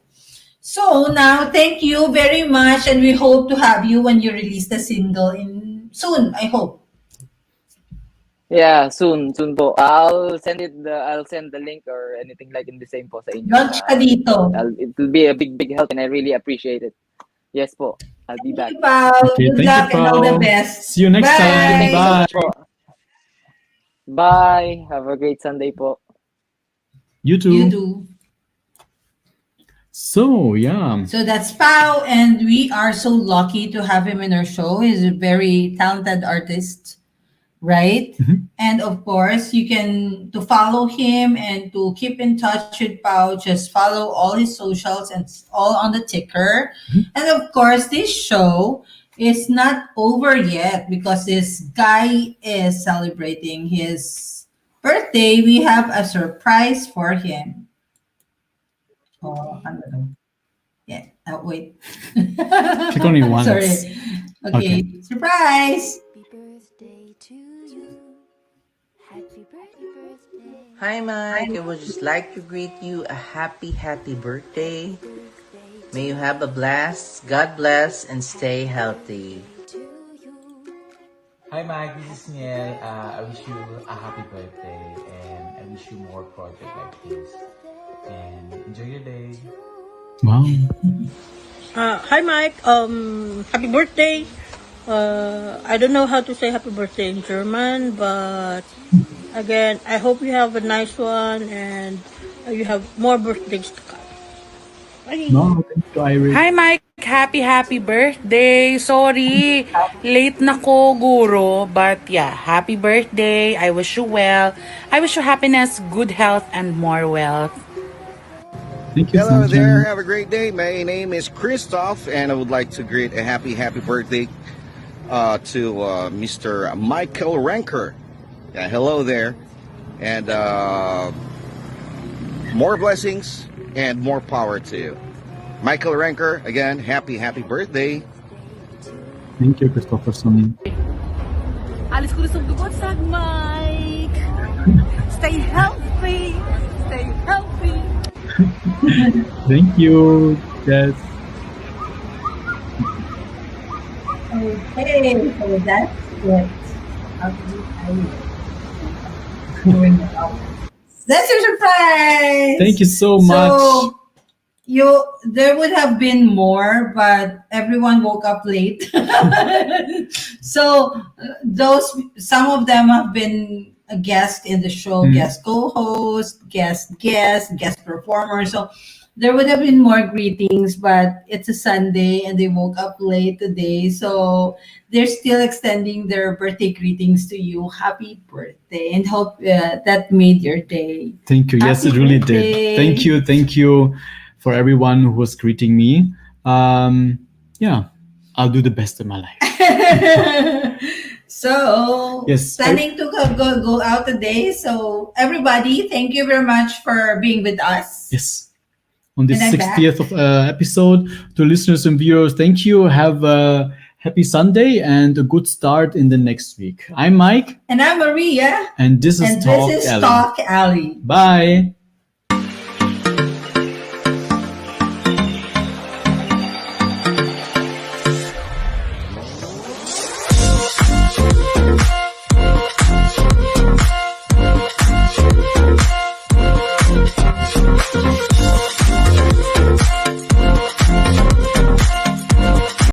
Speaker 2: So, now, thank you very much and we hope to have you when you release the single soon, I hope.
Speaker 6: Yeah, soon po. I'll send the link or anything like in the same po sa inyo.
Speaker 2: Launch ka dito.
Speaker 6: It will be a big help and I really appreciate it. Yes po. I'll be back.
Speaker 2: Thank you, Pao.
Speaker 1: Okay,
Speaker 2: Good
Speaker 1: thank
Speaker 2: luck
Speaker 1: you,
Speaker 2: and all the
Speaker 1: Pao.
Speaker 2: best.
Speaker 1: See you next
Speaker 2: Bye.
Speaker 1: time.
Speaker 6: Thank you so
Speaker 1: Bye.
Speaker 6: much po. Bye. Have a great Sunday po.
Speaker 1: You too.
Speaker 2: You do.
Speaker 1: So, yeah.
Speaker 2: So that's Pao, and we are so lucky to have him in our show. He's a very talented artist, right? And of course, you can to follow him and to keep in touch with Pao. Just follow all his socials and it's all on the ticker. And of course, this show is not over yet because this guy is celebrating his birthday. We have a surprise for him. Oh, ano daw? Yeah. Wait.
Speaker 1: Click only once.
Speaker 2: Sorry. Okay. Surprise.
Speaker 8: Hi, Mike. I would just like to greet you a happy birthday. May you have a blast. God bless and stay healthy.
Speaker 9: Hi Mike, this is Niel. I wish you a happy birthday and I wish you more projects like this. And enjoy your day.
Speaker 1: Wow.
Speaker 10: Hi Mike, happy birthday. I don't know how to say happy birthday in German, but again, I hope you have a nice one and you have more birthdays to come. Bye.
Speaker 1: No, thank you, Iris.
Speaker 11: Hi Mike, happy birthday. Sorry, late na ko guro, but yeah, happy birthday. I wish you well. I wish you happiness, good health, and more wealth.
Speaker 1: Thank you,
Speaker 12: Hello
Speaker 1: Sunshine.
Speaker 12: there. Have a great day. My name is Christoph, and I would like to greet a happy birthday to Mr. Michael Ranker. Yeah, hello there, and more blessings and more power to you. Michael Ranker, again, happy birthday.
Speaker 1: Thank you, Christopherson.
Speaker 11: Alis ko sa dugotsag, Mike. Stay healthy. Stay healthy.
Speaker 1: Thank you, Jess.
Speaker 2: Okay, so that's it. That's your surprise.
Speaker 1: Thank you so much.
Speaker 2: There would have been more, but everyone woke up late. So some of them have been a guest in the show, guest co-host, guest performer. So there would have been more greetings, but it's a Sunday and they woke up late today. So they're still extending their birthday greetings to you. Happy birthday, and hope that made your day.
Speaker 1: Thank you. Yes, it really did. Thank you for everyone who was greeting me. Yeah, I'll do the best of my life.
Speaker 2: So,
Speaker 1: yes,
Speaker 2: planning to go out today. So, everybody, thank you very much for being with us.
Speaker 1: Yes. On this 60th of episode, to listeners and viewers, thank you. Have a happy Sunday and a good start in the next week. I'm Mike.
Speaker 2: And I'm Maria.
Speaker 1: And this is TalkAlley.
Speaker 2: TalkAlley.
Speaker 1: Bye.